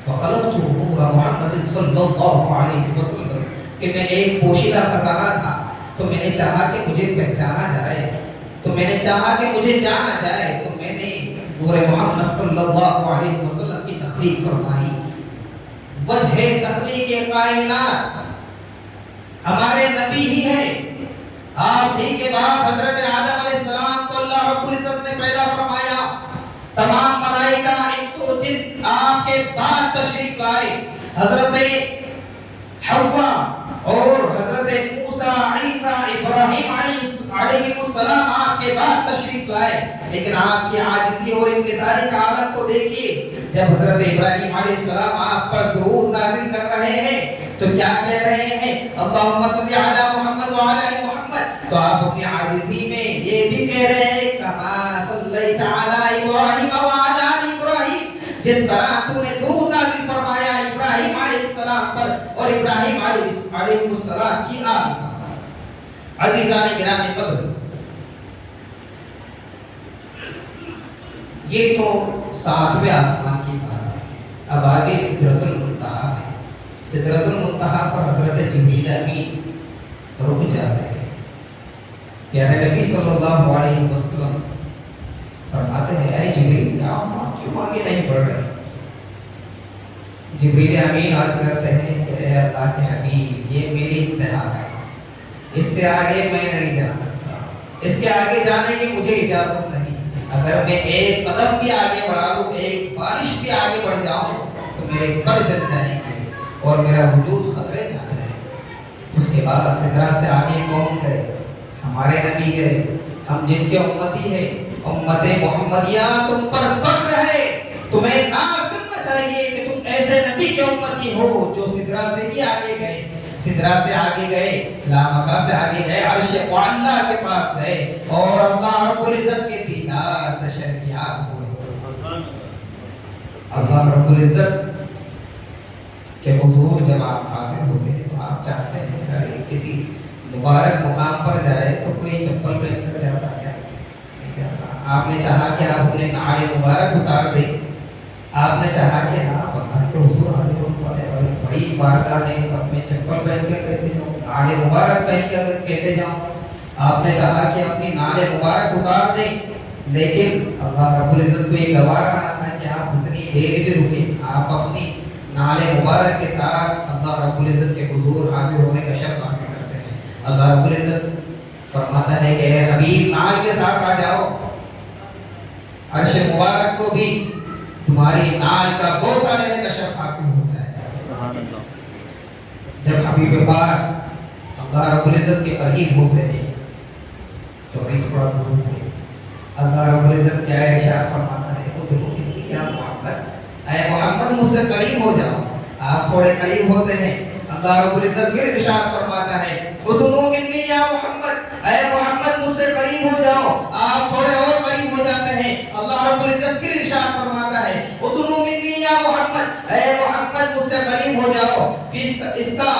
فخلقت نور محمد صلی اللہ علیہ وسلم، کہ میں ایک پوشیدہ خزانہ تھا تو میں نے چاہا کہ مجھے پہچانا جائے، تو میں نے چاہا کہ مجھے جانا جائے، تو میں نے نور محمد صلی اللہ علیہ وسلم کی تخلیق فرمائی. وجہ تخلیق کائنات ہمارے نبی ہی ہے. آپ ہی کے بعد حضرت آدم علیہ السلام کو اللہ رب العزت نے پیدا فرمایا. تمام ملائکہ انس و جن آپ کے بعد تشریف لائے. حضرت حوا اور حضرت موسیٰ عیسیٰ ابراہیم علیہ السلام آپ کے بعد تشریف لائے. لیکن آپ کی عاجزی اور انکساری کا عالم کو دیکھیے. جب حضرت ابراہیم علیہ السلام آپ پر درود نازل کر رہے ہیں تو کیا کہہ رہے ہیں؟ اللہم صلی علی محمد وعلی آل محمد. تو آپ اپنی عاجزی میں یہ بھی کہہ رہے ہیں کما صلیت علی ابراہیم وعلی آل ابراہیم، جس طرح تو نے درود نازل فرمایا ابراہیم علیہ السلام پر اور ابراہیم علیہ السلام کی آل پر. عزیزان گرامی قدر، یہ تو ساتویں آسمان کی بات ہے. اب آگے سدرۃ المنتہا ہے. سدرۃ المنتہا پر حضرت جبریل امین رک جاتے ہیں. پیارے نبی صلی اللہ علیہ وسلم فرماتے ہیں اے جبریل کیوں آگے نہیں بڑھ رہے؟ جبریل امین عرض کرتے ہیں کہ اے اللہ کے حبیب یہ میری انتہا ہے، اس سے آگے میں نہیں جا سکتا، اس کے آگے جانے کی مجھے اجازت نہیں. اگر میں ایک قدم بھی آگے بڑھا لوں، ایک بارش بھی آگے بڑھ جاؤں تو میرے پر جل جائیں گے اور میرا وجود خطرے میں آ جائے. اس کے بعد سدرا سے آگے کون گئے؟ ہمارے نبی گئے. ہم جن کے امتی ہیں، امت محمدیہ تم پر فخر ہے، تمہیں ناز کرنا چاہیے کہ تم ایسے نبی کے امتی ہو جو سدرا سے بھی آگے گئے. سدرا سے آگے گئے، لامکا سے آگے گئے، عرش معلیٰ کے پاس گئے اور اللہ رب العزت کے دیدار سے شرفیاب ہوئے. اللہ رب العزت کے حضور جب آپ حاضر ہوتے ہیں تو آپ چاہتے ہیں اگر کسی مبارک مقام پر جائے تو کوئی چپل پہن کر جاتا کیا؟ نہیں جاتا. آپ نے چاہا کہ آپ اپنے نعل مبارک اتار دیں. آپ نے چاہا کہ آپ اللہ کے حضور حاضر ہونے والے اور بڑی بارگاہ ہے، اب میں چپل پہن کر کیسے جاؤں، نعل مبارک پہن کر کیسے جاؤں؟ آپ نے چاہا کہ اپنی نعل مبارک اتار دیں. لیکن اللہ رب العزت کو یہ گوارا نہ تھا کہ آپ اتنی دیر بھی رکیں. آپ اپنی نعل مبارک کے ساتھ اللہ رب العزت کے حضور حاضر ہونے کا شرف حاصل کرتے ہیں. اللہ رب العزت فرماتا ہے کہ اے حبیب نعل کے ساتھ آ جاؤ، عرش مبارک کو بھی تمہاری نعل کا بوسہ لینے کا شرف حاصل ہو جائے. جب حبیب پاک اللہ رب العزت کے قریب ہوتے ہیں تو بھی تھوڑا دور تھے. اللہ رب العزت کیا ارشاد فرماتا ہے ادعو انی یا محمد، اے محمد مجھ سے قریب ہو جاؤ. آپ تھوڑے قریب ہوتے ہیں، اللہ رب العزت پھر ارشاد فرماتا ہے ادعو انی یا محمد، اے محمد مجھ سے قریب ہو جاؤ. آپ تھوڑے اور قریب ہو جاتے ہیں، اللہ رب العزت پھر ارشاد فرماتا ہے ادعو انی یا محمد، اے محمد مجھ سے قریب ہو جاؤ. اس کا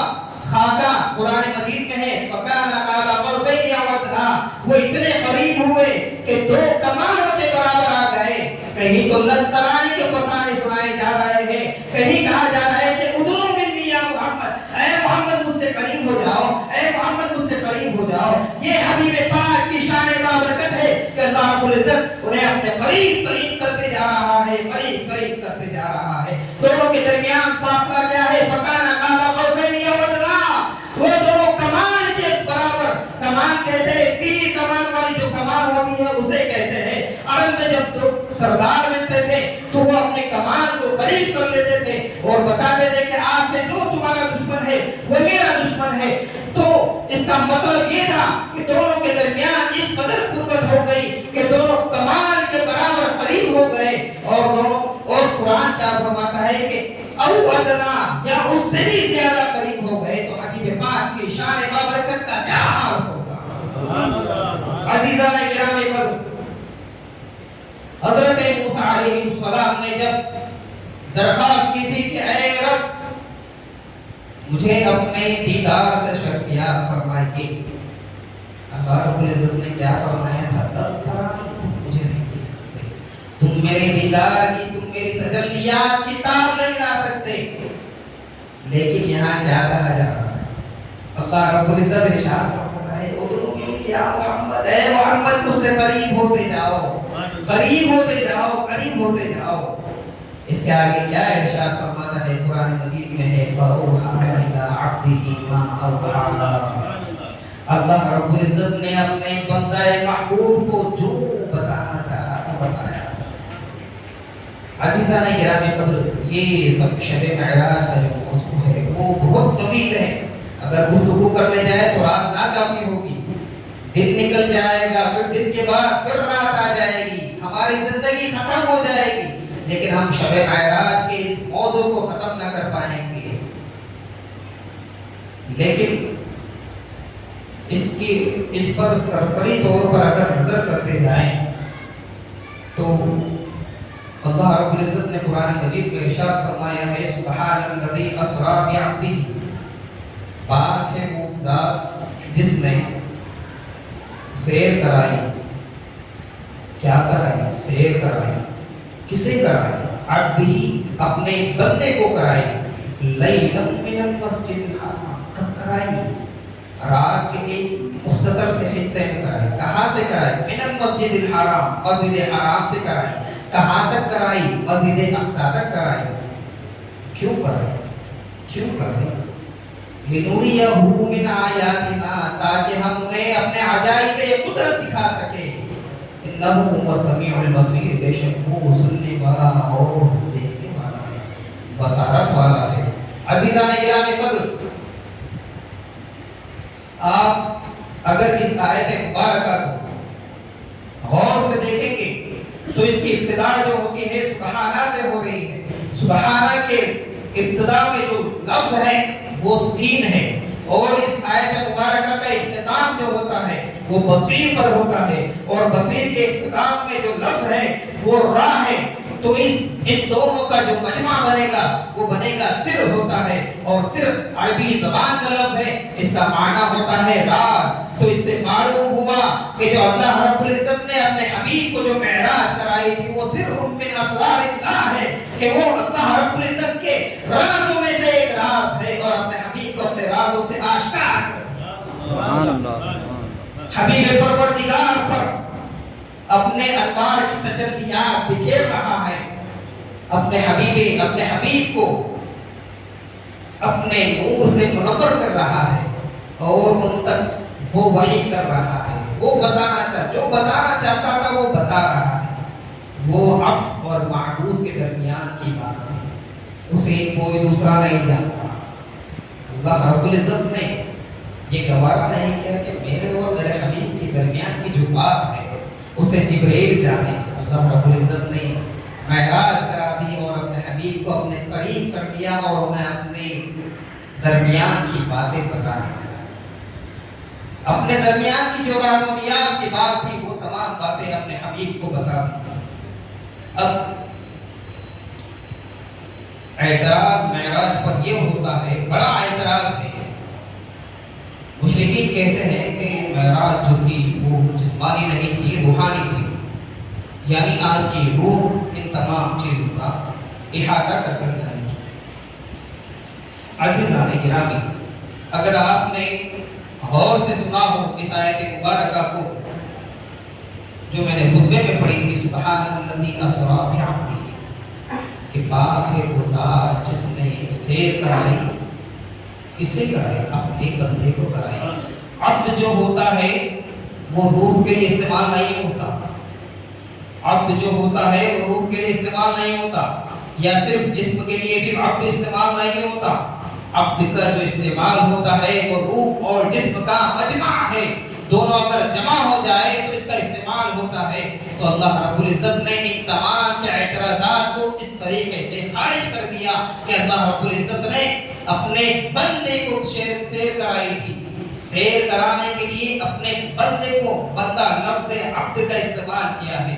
خاکہ قرآن مجید میں ہے فَكَانَ قَابَ قَوْسَيْنِ أَوْ أَدْنَىٰ. وہ اتنے قریب ہوئے کہ دو کمانوں کے برابر آ گئے. کہیں تو لن ترانی کے فسانے سنائے جا رہے ہیں، کہیں کہا جا رہا ہے کہ ادعو منی یا محمد، اے محمد مجھ سے قریب ہو جاؤ، اے محمد مجھ سے قریب ہو جاؤ. یہ حبیب پاک کی شان بابرکت ہے کہ اللہ رب العزت انہیں اپنے قریب قریب کرتے جا رہا ہے، قریب قریب کرتے جا رہا ہے. دونوں کے درمیان فاصلہ کیا ہے؟ فَكَانَ قَابَ قَوْسَيْنِ أَوْ أَدْنَىٰ. وہ دونوں کمان کے برابر. کمان کہتے ہیں تیر کمان والی جو کمان ہوتی ہے اسے کہتے ہیں. عرب میں جب دو سردار ملتے تھے تو وہ اپنے کمان کو قریب کر لیتے تھے اور بتاتے تھے کہ آج سے جو تمہارا دشمن ہے وہ میرا دشمن ہے. تو اس کا مطلب یہ تھا کہ دونوں کے درمیان اس قدر قربت ہو گئی کہ دونوں کمان کے برابر قریب ہو گئے. اور قرآن کیا فرماتا ہے کہ او ادنا، یا اس سے بھی زیادہ قریب ہو گئے. تو حبیب پاک کی شان بابرکت کا کیا حال ہوگا؟ عزیزان گرامی قدر، حضرت موسیٰ علیہ السلام نے جب درخواست کی تھی کہ اے رب مجھے اپنے دیدار سے شرفیاب فرمائیے، اللہ رب العزت نے کیا فرمایا تھا؟ تم مجھے نہیں دیکھ سکتے، تم میرے دیدار کی، تم میری تجلیات کی تاب نہیں لا سکتے. لیکن یہاں کیا کہا جا رہا ہے؟ اللہ رب العزت ارشاد فرماتا ہے ادعو انی یا محمد، اے محمد مجھ سے قریب ہوتے جاؤ، قریب ہوتے جاؤ، قریب ہوتے جاؤ. اس کے آگے کیا ارشاد فرماتا ہے قرآن مجید میں ہے فَأَوْحَىٰ إِلَىٰ عَبْدِهِ مَا أَوْحَىٰ۔ اللہ رب العزت نے اپنے بندہ محبوب کو جو بتانا چاہا وہ بتایا۔ عزیزان گرامی قدر، یہ سب شب معراج کا جو موضوع ہے وہ بہت طویل ہے، اگر گفتگو کرنے جائے تو رات ناکافی ہوگی، دن نکل جائے گا، پھر دن کے بعد پھر رات آ جائے گی، ہماری زندگی ختم ہو جائے گی، لیکن ہم شب معراج کے اس موضوع کو ختم نہ کر پائیں گے۔ لیکن اس پر سرسری طور پر اگر نظر کرتے جائیں تو اللہ رب العزت نے قرآن مجید میں ارشاد فرمایا ہے سبحان الذی اسری بعبدہ، پاک ہے وہ ذات جس نے سیر کرائی۔ کیا کرائی؟ سیر کرائی۔ کسے کرائی؟ عبدہ، اپنے بندے کو کرائی۔ لیلا من المسجد الحرام، کب کرائی؟ رات کے ایک مختصر سے حصے میں کرائی۔ کہاں سے کرائی؟ من المسجد الحرام، مسجد حرام سے کرائی۔ کہاں تک کرائی؟ مسجد اقصی تک کرائی۔ کیوں کرائی؟ کیوں کرائی؟ لنوریہ من آیاتنا، تاکہ ہم انہیں اپنے عجائب قدرت دکھا سکیں۔ انہ هو السمیع البصیر، بے شک وہ سننے والا اور دیکھنے والا ہے، بصارت والا ہے۔ عزیزان گرامی قدر، آپ اگر اس آیت مبارکہ کو غور سے دیکھیں گے تو اس کی ابتدا جو ہوتی ہے سبحانہ سے ہو رہی ہے۔ سبحانہ کے ابتدا میں جو لفظ ہے وہ سین ہے، اور اس آیت مبارکہ کا اختتام جو ہوتا ہے وہ بصیر پر ہوتا ہے، اور بصیر کے اختتام میں جو لفظ ہے وہ را ہے۔ تو ان دونوں کا جو مجمع بنے گا وہ بنے گا سر ہوتا ہے، اور سر عربی زبان کا لفظ ہے، اس کا معنی ہوتا ہے راز۔ تو اس سے معلوم ہوا کہ جو اللہ رب العزت نے اپنے حبیب کو جو معراج کرائی تھی وہ سر من اسرار اللہ ہے، کہ وہ اللہ رب العزت کے رازوں میں سے ایک راز ہے، اور اپنے حبیب کو اپنے رازوں سے آشکار کر دیا۔ سبحان اللہ۔ حبیب پروردگار پر اپنے انوار کی تجلیات بکھیر رہا ہے، اپنے حبیب کو اپنے نور سے منور کر رہا ہے، اور ان تک وہ وحی کر رہا ہے، وہ جو بتانا چاہتا تھا وہ بتا رہا ہے۔ وہ عبد اور معبود کے درمیان کی بات ہے، اسے کوئی دوسرا نہیں جانتا۔ اللہ رب العزت نے یہ گوارا نہیں کیا کہ میرے اور میرے حبیب کے درمیان کی جو بات ہے اسے جبرائیل جانے۔ اللہ رب العزت نے معراج کرا دی اور اپنے حبیب کو اپنے قریب کر دیا، اور انہیں اپنے درمیان کی باتیں بتانے لگا۔ اپنے درمیان کی جو راز و نیاز کی بات تھی وہ تمام باتیں اپنے حبیب کو بتا دی۔ اب اعتراض معراج پر یہ ہوتا ہے، بڑا اعتراض ہے۔ مشرکین کہتے ہیں کہ معراج جو تھی وہ جسمانی نہیں تھی، روحانی تھی، یعنی آپ کی روح ان تمام چیزوں کا احاطہ کر کر لائی تھی۔ عزیزان گرامی، اگر آپ نے غور سے سنا ہو اس آیت مبارکہ کو جو میں نے خطبے میں پڑھی تھی، سبحان الذی اسری بعبدہ، کہ پاک ہے وہ ذات جس نے سیر کرائی۔ کسے کرائی؟ اپنے بندے کو کرائی۔ عبد جو ہوتا ہے وہ روح کے لیے استعمال نہیں ہوتا، عبد جو ہوتا ہے وہ روح کے لیے استعمال نہیں ہوتا، یا صرف جسم کے لیے بھی عبد استعمال نہیں ہوتا۔ عبد کا جو استعمال ہوتا ہے وہ روح اور جسم کا مجمع ہے، دونوں اگر جمع ہو جائے تو اس کا استعمال ہوتا ہے۔ تو اللہ رب العزت نے ان تمام کے اعتراضات کو اس طریقے سے خارج کر دیا کہ اللہ رب العزت نے اپنے بندے کو سیر کرائی تھی۔ سیر کرانے کے لیے اپنے بندے کو، بندہ لفظ عبد کا استعمال کیا ہے۔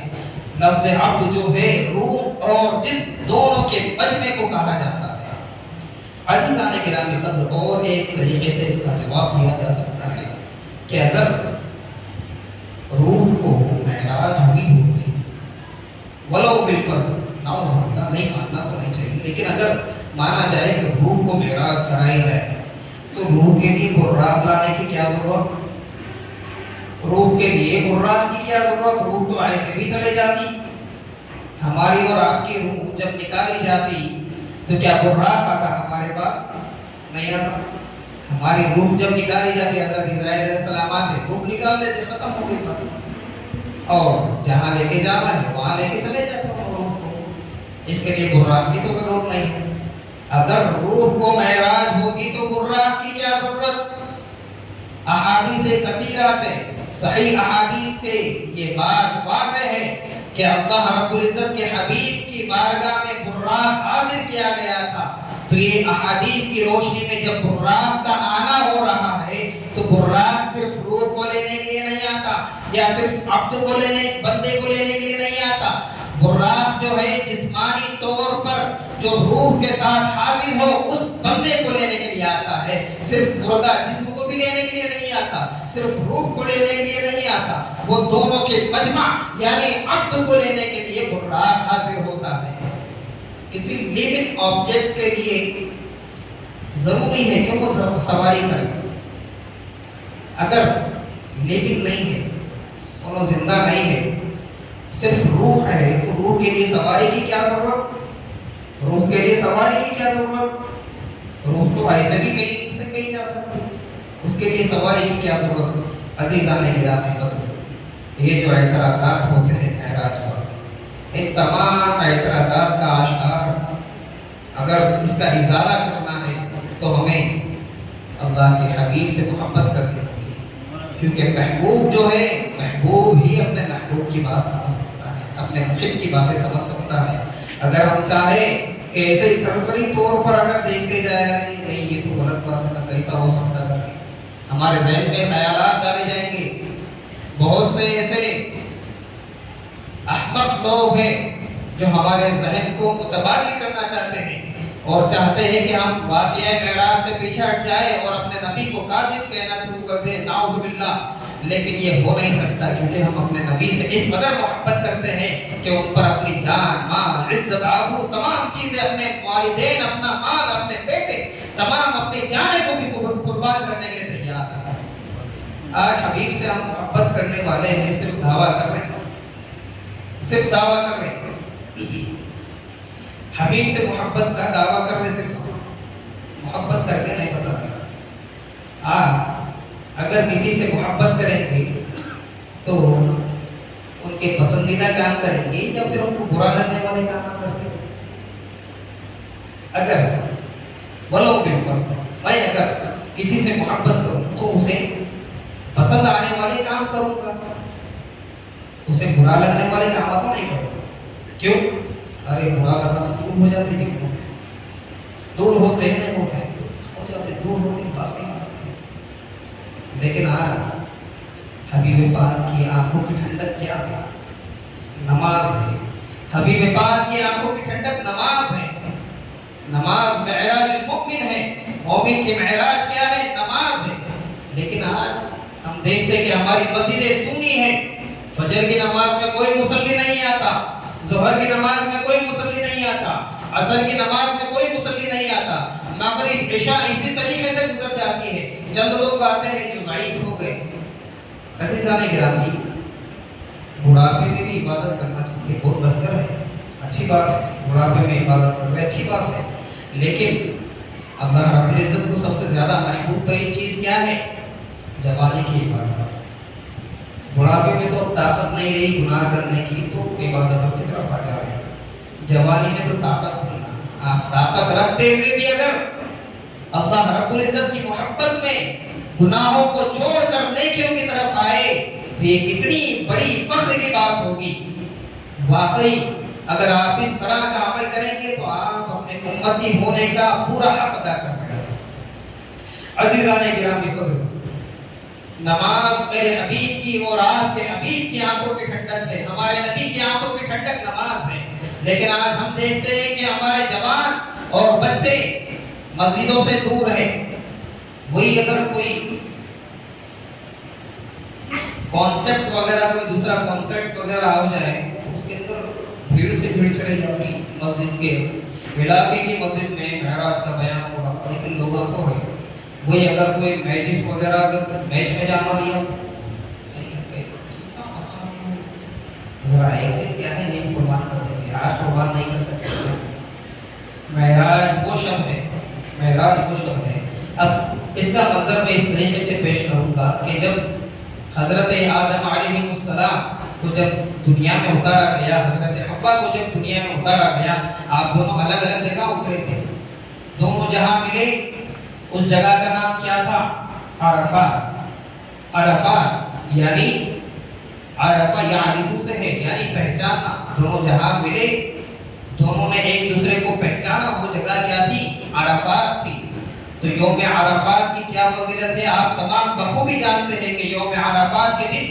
لفظ عبد جو ہے روح اور جسم دونوں کے مجمع کو کہا جاتا ہے۔ عزیزان گرامی قدر، اور ایک طریقے سے اس کا جواب دیا جا سکتا ہے کہ اگر روح کو معراج ہوئی ہوتی، ولو بالفرض، نعوذ باللہ، نہیں ماننا تو نہیں چاہیے، لیکن اگر مانا جائے کہ روح کو معراج کرائی جائے تو روح کے لیے براق لانے کی کیا ضرورت؟ روح کے لیے براق کی کیا ضرورت؟ روح تو ایسے بھی چلے جاتی ہماری اور آپ کی روح جب نکالی جاتی تو کیا براق آتا ہمارے پاس؟ نہیں آتا. ہماری روح جب نکالی جاتی حضرت اسرائیل علیہ السلام آتے روح نکال لیتے, ختم ہو گئی بات, اور جہاں لے کے جانا ہے وہاں لے کے چلے جاتے ہیں روح کو. اس کے لیے براق کی تو ضرورت نہیں ہے. اگر روح کو معراج ہوگی تو براق کی کیا ضرورت؟ احادیث کثیرہ سے, صحیح احادیث سے یہ بات واضح ہے کہ اللہ رب العزت کے حبیب کی بارگاہ میں براق حاضر کیا گیا تھا. تو یہ احادیث کی روشنی میں جب براق کا آنا ہو رہا ہے تو براق صرف روح کو لینے کے لیے نہیں آتا, یا صرف عبد کو لینے, بندے کو لینے کے لیے نہیں آتا. براق جو ہے جسمانی طور پر جو روح کے ساتھ حاضر ہو اس بندے کو لینے کے لیے آتا ہے. صرف مردہ جسم کو بھی لینے کے لیے نہیں آتا, صرف روح کو لینے کے لیے نہیں آتا, وہ دونوں کے مجمع یعنی عبد کو لینے کے لیے براق حاضر ہوتا ہے. کسی لیونگ آبجیکٹ کے لیے ضروری ہے کہ وہ سواری کرے. اگر لیونگ نہیں ہے, وہ زندہ نہیں ہے, صرف روح ہے, تو روح کے لیے سواری کی کیا ضرورت؟ روح کے لیے سواری کی کیا ضرورت؟ روح تو ایسے بھی کہیں سے کہیں جا سکتی ہے, اس کے لیے سواری کی کیا ضرورت؟ عزیزان گرامی قدر, یہ جو اعتراضات ہوتے ہیں معراج پر, ان تمام اعتراضات کا آشکار اگر اس کا ازالہ کرنا ہے تو ہمیں اللہ کے حبیب سے محبت کرنی ہوگی, کیونکہ محبوب جو ہے, محبوب ہی اپنے محبوب کی بات سمجھ سکتا ہے, اپنے محب کی باتیں سمجھ سکتا ہے. اگر ہم چاہیں کہ ایسے ہی سرسری طور پر اگر دیکھتے جائے نہیں یہ تو غلط بات ہے نا, کیسا ہو سکتا کر کے ہمارے ذہن میں خیالات ڈالے جائیں گے. بہت سے ایسے احمق لوگ ہیں جو ہمارے ذہن کو متبادل کرنا چاہتے ہیں اور چاہتے ہیں کہ ہم واقعہ معراج سے پیچھے ہٹ جائیں اور اپنے نبی کو کاذب کہنا شروع کر دیں, نعوذ باللہ. لیکن یہ ہو نہیں سکتا, کیونکہ ہم اپنے نبی سے اس قدر محبت کرتے ہیں کہ ان پر اپنی جان, مال, عزت, آبرو, تمام چیزیں, اپنے والدین, اپنا مال, اپنے بیٹے, تمام اپنی جانیں کو بھی قربان کرنے کے لیے تیار ہیں. آج حبیب سے ہم محبت کرنے والے ہیں, صرف دعویٰ کر رہے ہیں, صرف دعویٰ کر رہے ہیں. حبیب سے محبت کا دعویٰ کر رہے, صرف محبت کر کے نہیں بتا رہے. اگر کسی سے محبت کریں گے تو ان کے پسندیدہ کام کریں گے یا پھر ان کو برا لگنے والے کام نہ کرتے. اگر ولو بالفرض میں اگر کسی سے محبت کروں تو اسے پسند آنے والے کام کروں گا, اسے برا لگنے والے کام تو نہیں کرتا. کیوں؟ ارے برا لگا تو دور ہو جاتے ہیں, دور ہوتے ہیں, نہیں ہوتے ہیں, ہو جاتے دور ہوتے ہیں, باقی. لیکن آج حبیب پاک کی آنکھوں کی ٹھنڈک کیا ہے؟ نماز ہے. حبیب پاک کی آنکھوں کی ٹھنڈک نماز ہے. نماز معراج المؤمن ہے, مومن کی معراج کیا ہے؟ نماز ہے. لیکن آج ہم دیکھتے ہیں کہ ہماری مسجدیں سونی ہیں, فجر کی نماز میں کوئی مصلی نہیں آتا, ظہر کی نماز میں کوئی مصلی نہیں آتا, عصر کی نماز میں کوئی مصلی نہیں آتا, مغرب عشاء اسی طریقے سے گزر جاتی ہے. چند لوگ آتے ہیں جو ضعیف ہو گئے. عزیزان گرامی, بڑھاپے میں بھی عبادت کرنا چاہیے, بہت بہتر ہے, اچھی بات ہے. بڑھاپے میں عبادت کر رہے اچھی بات ہے, لیکن اللہ رب العزت کو سب سے زیادہ محبوب ترین چیز کیا ہے؟ جوانی کی عبادت. بڑھاپے میں تو طاقت نہیں رہی گناہ کرنے کی تو عبادتوں کی طرف آ جا رہے ہیں. جوانی میں تو طاقت تھی نا, آپ طاقت رکھتے ہوئے بھی اگر اللہ رب العزت کی محبت میں گناہوں کو چھوڑ کر نیکیوں کی طرف آئے تو یہ کتنی بڑی فخر کی بات ہوگی. واقعی اگر آپ اس طرح کا عمل کریں گے تو آپ اپنے امتی ہونے کا پورا حق ادا کر رہے ہیں. عزیزان گرامی قدر, نماز میرے حبیب کی اور آپ کے حبیب کی آنکھوں کی ٹھنڈک ہے, ہمارے نبی کی آنکھوں کی ٹھنڈک نماز ہے. لیکن آج ہم دیکھتے ہیں کہ ہمارے جوان اور بچے مسجدوں سے دور ہیں. وہی اگر کوئی کانسیپٹ وغیرہ, کوئی دوسرا کانسیپٹ وغیرہ ہو جائے تو اس کے اندر بھیڑ سے بھیڑ چلی جاتی. مسجد کے علاقے کی مسجد میں معراج کا بیان ہو رہا, لیکن لوگ سو رہے. وہی اگر کوئی میچز وغیرہ, اگر میچ میں جانا دیا ذرا ایک دن کیا ہے نیند قربان کر دیں گے, کہ جب حضرت آدم علیہ السلام کو جب دنیا میں اتارا گیا، حضرت حوا کو جب دنیا میں اتارا گیا، آپ دونوں الگ الگ جگہ اترے تھے، دونوں جہاں ملے اس جگہ کا نام کیا تھا؟ عرفات۔ عرفات یعنی عرفہ یعرفو سے ہے، یعنی پہچاننا۔ دونوں جہاں ملے، دونوں نے ایک دوسرے کو پہچانا، وہ جگہ کیا تھی؟ عرفات تھی۔ تو یوم عرفات کی کیا فضیلت ہے آپ تمام بخوبی جانتے ہیں کہ یوم عرفات کے دن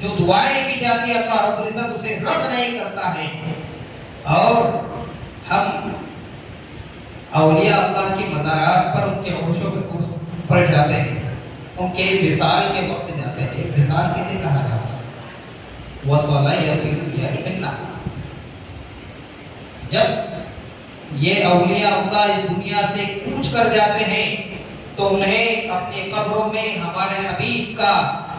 جو دعائیں کی جاتی ہے اللہ رب العزت اسے رد نہیں کرتا ہے۔ اور ہم اولیاء اللہ کی مزارات پر، ان کے عرشوں پر جاتے ہیں، ان کے وصال کے وقت جاتے ہیں۔ وصال کسے کہا جاتا ہے؟ وصل یصل یعنی ملنا۔ جب یہ اولیاء اللہ اس دنیا سے کوچ کر جاتے ہیں تو انہیں اپنی قبروں میں ہمارے حبیب کا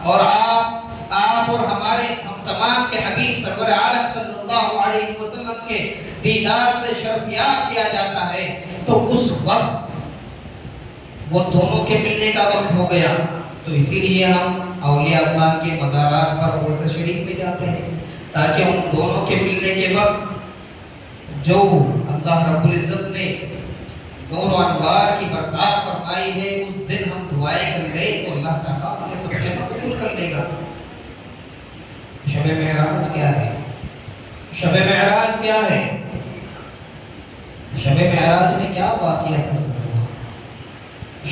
اور آپ اور ہم تمام کے حبیب سرور عالم صلی اللہ علیہ وسلم کے دیدار سے شرفیاب کیا جاتا ہے۔ تو اس وقت وہ دونوں کے ملنے کا وقت ہو گیا، تو اسی لیے ہم اولیاء اللہ کے مزارات پر عرس شریف میں جاتے ہیں، تاکہ ان دونوں کے ملنے کے وقت جو اللہ رب العزت نے نور و انوار کی برسات فرمائی ہے، اس دن ہم دعائیں کر گئے تو اللہ تعالیٰ ان کے صدقے کو قبول کر لے گا۔ شب معراج کیا ہے؟ شب معراج کیا ہے؟ شب معراج میں کیا واقعہ سرزد ہوا؟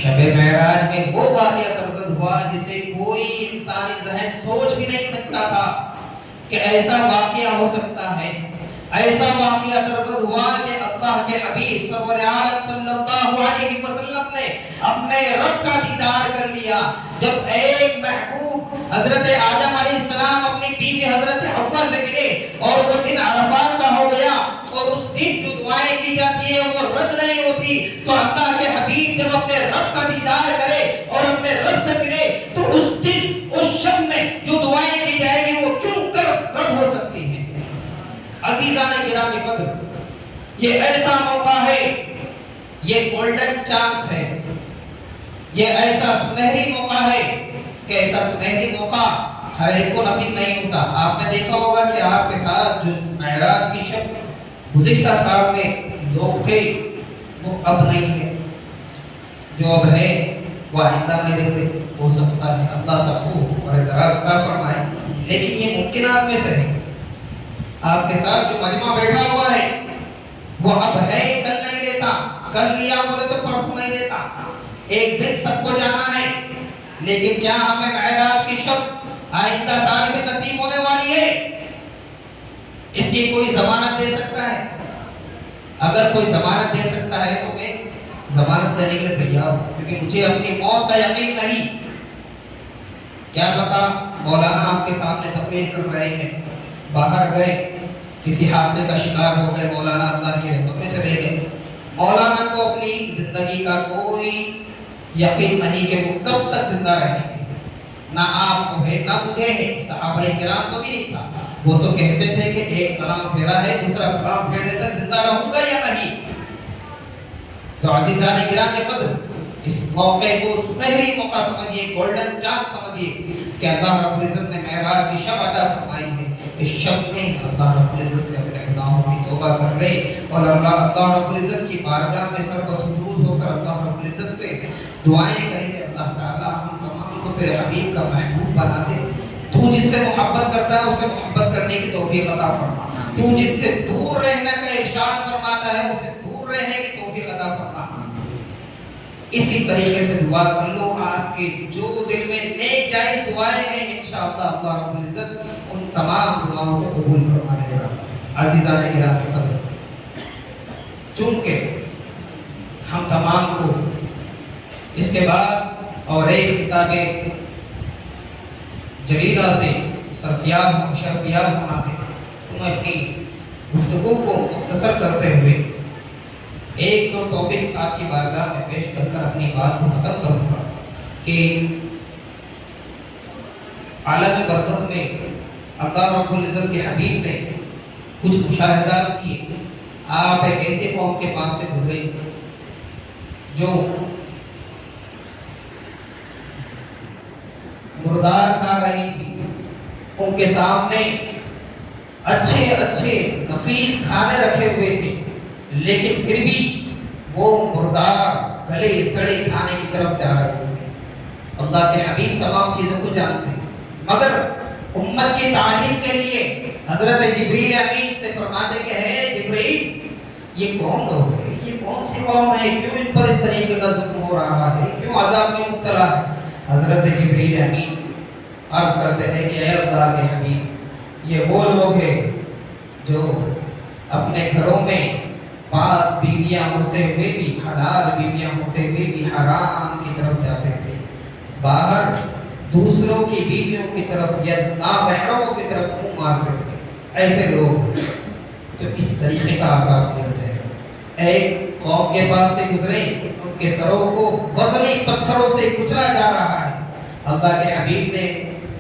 شب معراج میں وہ واقعہ سرزد ہوا جسے کوئی انسانی ذہن سوچ بھی نہیں سکتا تھا کہ ایسا واقعہ ہو سکتا ہے۔ ایسا واقعہ سرزد ہوا کہ اللہ کے حبیب سرور عالم صلی اللہ علیہ وسلم نے اپنے رب کا دیدار کر لیا۔ جب ایک محبوب حضرت آدم علیہ السلام اپنی بیوی حضرت حوا سے ملے اور وہ دن عرفات کا ہو گیا، اور اس دن جو دعائیں کی جاتی ہیں وہ رد نہیں ہوتی، تو اللہ کے حبیب جب اپنے رب کا دیدار کرے اور اپنے رب سے ملے تو اس دن اس شب میں جو دعائیں کی جائے گی وہ چون کر رد ہو سکتی ہیں۔ عزیزان گرامی قدر، یہ ایسا موقع ہے، یہ گولڈن چانس ہے، یہ ایسا سنہری موقع ہے کہ ایسا سنہری موقع ہر ایک کو نصیب نہیں ہوتا۔ آپ نے دیکھا ہوگا کہ آپ کے ساتھ جو معراج کی شب گزشتہ سال میں لوگ تھے وہ اب نہیں ہے، جو اب ہے وہ آئندہ نہیں رہتے، ہو سکتا ہے اللہ سب کو اور دراز عطا فرمائے، لیکن یہ ممکنات میں سے ہے۔ آپ کے ساتھ جو مجمع بیٹھا ہوا ہے وہ اب ہے، کل نہیں رہتا، کل لیا بولے تو پرسوں نہیں رہتا، ایک دن سب کو جانا ہے۔ لیکن کیا ہمیں معراج کی شب آئندہ سال میں نصیب ہونے والی ہے؟ اس کی کوئی ضمانت دے سکتا ہے؟ اگر کوئی ضمانت دے سکتا ہے تو میں ضمانت دینے کے لیے تیار ہوں، کیونکہ مجھے اپنی موت کا یقین نہیں۔ کیا پتا مولانا آپ کے سامنے تقریر کر رہے ہیں، باہر گئے، کسی حادثے کا شکار ہو گئے، مولانا اللہ کی رحمت میں چلے گئے، مولانا کو اپنی زندگی کا کوئی یقین نہیں کہ وہ کب تک زندہ رہیں گے، نہ آپ کو ہے نہ مجھے ہے، صحابہ کرام کو بھی نہیں تھا۔ وہ تو کہتے تھے کہ ایک سلام پھیرا ہے، دوسرا سلام پھیرنے تک زندہ رہوں گا یا نہیں۔ تو عزیزان گرامی قدر، اس موقع کو سنہری موقع سمجھیے، گولڈن چانس سمجھیے کہ اللہ رب العزت نے معراج کی شب عطا فرمائی ہے۔ اس شب میں اللہ رب العزت سے اپنے گناہوں کی توبہ کر لے اور اللہ رب العزت کی بارگاہ میں سر بسجود ہو کر اللہ رب العزت سے دعائیں کریں کہ اللہ تعالی ہم تمام کو تیرے حبیب کا محبوب بنا دے۔ تو جس سے محبت کرتا ہے اس سے محبت کرنے کی توفیق عطا فرما، تو جس سے دور رہنے کا ارشاد فرماتا ہے اس سے دور رہنے کی توفیق عطا فرما۔ اسی طریقے سے دعا کر لو، آپ کے جو دل میں نیک جائز دعائیں ہیں انشاءاللہ اللہ رب العزت ان تمام دعاؤں کو قبول فرما دے گا۔ عزیزان گرامی قدر، چونکہ ہم تمام کو اس کے بعد اور ایک خطاب جلیلہ سے شرفیاب ہونا ہے، تو میں اپنی گفتگو کو مختصر کرتے ہوئے ایک دو ٹاپکس آپ کی بارگاہ میں پیش کر اپنی بات کو ختم کروں گا کہ عالم برزخ میں اللہ رب العزت کے حبیب نے کچھ مشاہدات کیے۔ آپ ایک ایسے قوم کے پاس سے گزرے جو مردار کھا رہی تھی، ان کے سامنے اچھے اچھے نفیس کھانے رکھے ہوئے تھے، لیکن پھر بھی وہ مردار گلے سڑے کھانے کی طرف جا رہے تھے۔ اللہ کے حبیب تمام چیزوں کو جانتے ہیں، مگر امت کی تعلیم کے لیے حضرت جبریل امین سے فرماتے کہ ہے جبریل، یہ کون لوگ ہیں، یہ کون سی قوم ہے، کیوں ان پر اس طریقے کا ظلم ہو رہا ہے، کیوں عذاب میں مبتلا ہے؟ حضرت جبریل امین عرض کرتے ہیں کہ اے اللہ کے حبیب، یہ وہ لوگ ہیں جو اپنے گھروں میں پاک بیویاں ہوتے ہوئے بھی، حلال بیویاں ہوتے ہوئے بھی حرام کی طرف جاتے تھے، باہر دوسروں کی بیویوں کی طرف یا نامحرموں کی طرف منہ مارتے تھے۔ ایسے لوگ تو اس طریقے کا عذاب دیا جائے گا۔ ایک قوم کے پاس سے گزرے، ان کے سروں کو وزنی پتھروں سے کچلا جا رہا ہے۔ اللہ کے حبیب نے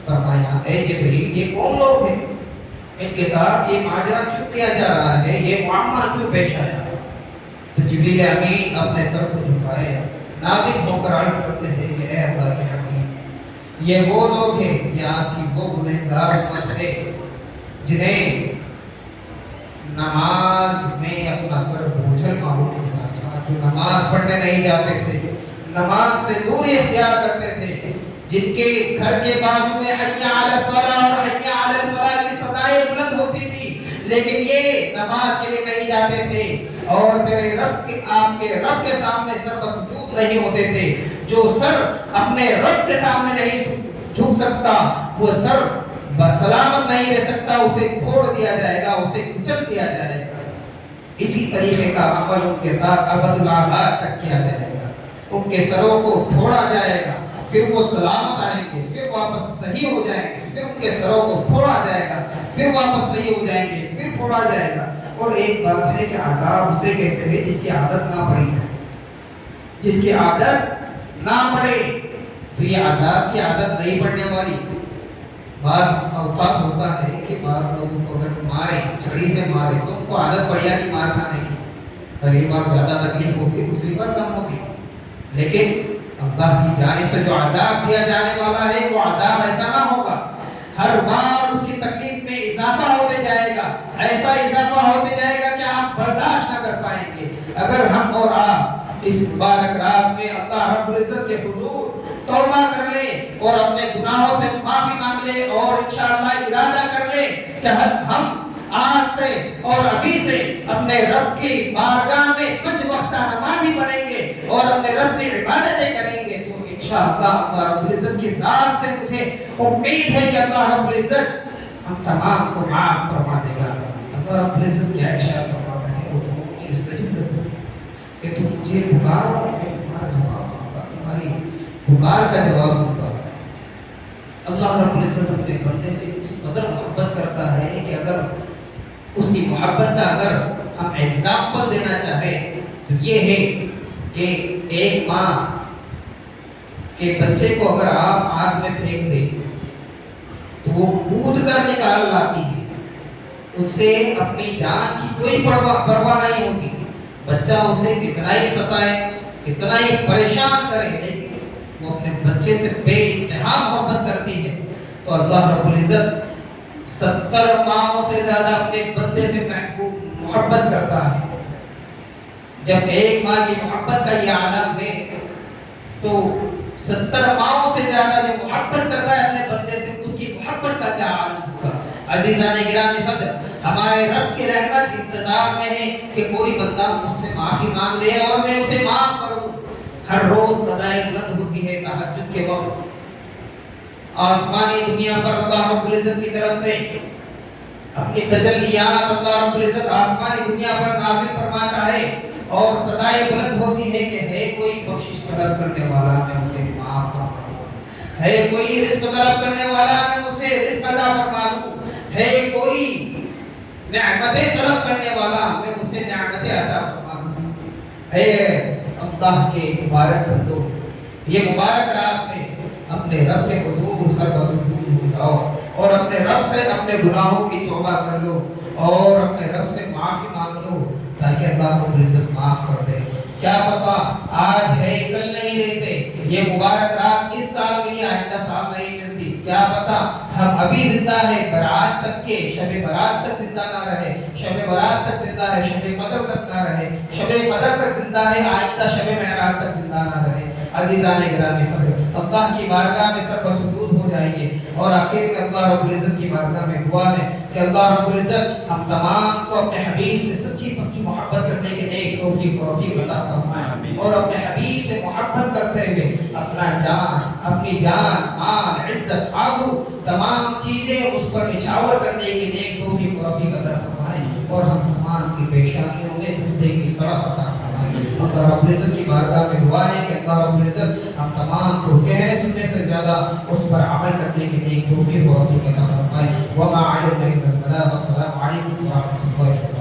فرمایا اے جبریل، یہ کون لوگ ہیں، ان کے ساتھ یہ ماجرا کیوں کیا جا رہا ہے، یہ معاملہ کیوں پیش آیا؟ تو جبریل امین اپنے سر کو جھکائے نادم ہو کر عرض کرتے ہیں کہ اے اللہ کے حبیب، یہ وہ لوگ ہیں، یہ آپ کی وہ گنہگار امت ہے جنہیں نماز میں اپنا سر بوجھل معلوم ہوتا تھا، جو نماز پڑھنے نہیں جاتے تھے، نماز سے دوری اختیار کرتے تھے، جن کے گھر کے بازو میں حی علی الصلاۃ اور حی علی الفلاح کی صدائیں بلند ہوتی تھی، لیکن یہ نماز کے لیے نہیں جاتے تھے، اور تیرے رب کے، آپ کے رب کے سامنے سر بسجود نہیں ہوتے تھے۔ جو سر اپنے رب کے سامنے نہیں جھک سکتا، وہ سر بسلامت نہیں رہ سکتا، اسے پھوڑ دیا جائے گا، اسے کچل دیا جائے گا۔ اسی طریقے کا عمل ان کے ساتھ ابد الآباد تک کیا جائے گا، ان کے سروں کو پھوڑا جائے گا، پھر وہ سلامت آئیں گے، پھر واپس صحیح ہو جائیں گے، پھر ان کے سروں کو پھوڑا جائے گا، پھر واپس صحیح ہو جائیں گے، پھر پھوڑا جائے گا۔ اور ایک بات ہے کہ عذاب اسے کہتے ہیں جس کی عادت نہ پڑی ہے، جس کی عادت نہ پڑے، تو یہ عذاب کی عادت نہیں پڑنے والی۔ بعض اوقات ہوتا ہے کہ بعض لوگوں کو اگر مارے، چھڑی سے مارے، تو ان کو عادت پڑ جاتی مار کھانے کی، پہلی بار زیادہ تکلیف ہوتی ہے، دوسری بار کم ہوتی، لیکن اللہ کی جانب سے جو عذاب دیا جانے والا ہے وہ عذاب ایسا نہ ہوگا، ہر بار اس کی تکلیف میں اضافہ ہوتے جائے گا، ایسا اضافہ ہوتے جائے گا کہ آپ برداشت نہ کر پائیں گے۔ اگر ہم اور آپ اس مبارک رات میں اللہ رب العزت کے حضور توبہ کر لیں اور اپنے گناہوں سے معافی مانگ لیں اور انشاءاللہ ارادہ کر لیں کہ ہم آج سے اور ابھی سے اپنے رب کی بارگاہ میں 5 وقتہ نمازی بنیں گے اور اپنے رب کی عبادتیں کریں گے، تو انشاءاللہ اللہ رب العزت کی ذات سے مجھے امید ہے کہ اللہ رب العزت ہم تمام کو معاف فرما دے گا۔ اللہ رب العزت کیا ارشاد فرماتا ہے، ادعونی استجب لکم، کہ تم مجھے پکارو میں تمہارا جواب دوں گا، تمہاری پکار کا جواب دوں گا۔ اللہ رب العزت اپنے بندے سے اس قدر محبت کرتا ہے کہ اگر اس کی محبت کا اگر ہم ایگزامپل دینا چاہیں تو یہ ہے کہ ایک ماں کے بچے کو اگر آپ آگ میں پھینک دیں تو وہ کود کر نکال لاتی ہے، ان سے اپنی جان کی کوئی پرواہ نہیں ہوتی، بچہ اسے کتنا ہی ستائے، کتنا ہی پریشان کرے، لیکن وہ اپنے بچے سے بے انتہا محبت کرتی ہے۔ تو اللہ رب العزت 70 ماؤں سے زیادہ اپنے بندے سے محبت کرتا ہے۔ جب ایک ماں کی محبت کا یہ عالم ہے تو 70 ماؤں سے زیادہ جو محبت کرتا ہے اپنے بندے سے، اس کی محبت کا کیا عالم ہوگا۔ عزیزان گرامی قدر، ہمارے رب کی رحمت انتظار میں ہے کہ کوئی بندہ مجھ سے معافی مانگ لے اور میں اسے معاف کروں۔ ہر روز صدائیں بلند ہوتی ہے تہجد کے وقت، آسمانی دنیا پر اللہ رب العزت کی طرف سے اپنی تجلیات اللہ رب العزت آسمانی دنیا پر نازل فرماتا ہے اور صدائیں بلند ہوتی ہے کہ ہے کوئی بخشش طلب کرنے والا، میں اسے معاف فرما دوں، ہے کوئی رزق طلب کرنے والا، میں اسے رزق عطا فرما دوں، ہے کوئی نعمتیں طلب کرنے والا، میں اسے نعمتیں عطا فرما دوں۔ اے اللہ کے مبارک بندو، یہ مبارک رات میں اپنے رب کے حضور سر بسجود ہو جاؤ اور اپنے رب سے اپنے گناہوں کی توبہ کر لو اور اپنے رب سے معافی مانگ لو تاکہ اللہ رب العزت معاف کر دے۔ کیا پتا آج ہے کل نہیں رہتے، یہ مبارک رات اس سال ملی، آئندہ سال نہیں ملتی، کیا پتا ہم ابھی زندہ ہے برات تک کے شب برات تک زندہ نہ رہے، شب برات تک زندہ ہے شب قدر تک نہ رہے، شب قدر تک زندہ ہے آئندہ شب معراج تک زندہ نہ رہے۔ عزیزان گرامی قدر، اللہ کی بارگاہ میں سر بسجود ہو جائیں گے اور آخر میں اللہ رب العزت کی بارگاہ میں دعا ہے کہ اللہ رب العزت ہم تمام کو اپنے حبیب سے سچی پکی محبت کرنے کے نیک توفیق عطا فرمائے اور اپنے حبیب سے محبت کرتے ہوئے اپنی جان مال عزت آبرو تمام چیزیں اس پر نچھاور کرنے کے نیک توفیق عطا فرمائے اور ہم تمام کی پیشانیوں میں سجدے کی طرف عطا فرمائے۔ اللہ رب العزت کی بارگاہ میں دعا ہے کہ اللہ رب العزت ہم تمام کو کہنے سننے سے زیادہ اس پر عمل کرنے کے نیک توفیق عطا فرمائے۔ وما علینا الا البلاغ۔ السلام علیکم ورحمۃ اللہ وبرکاتہ۔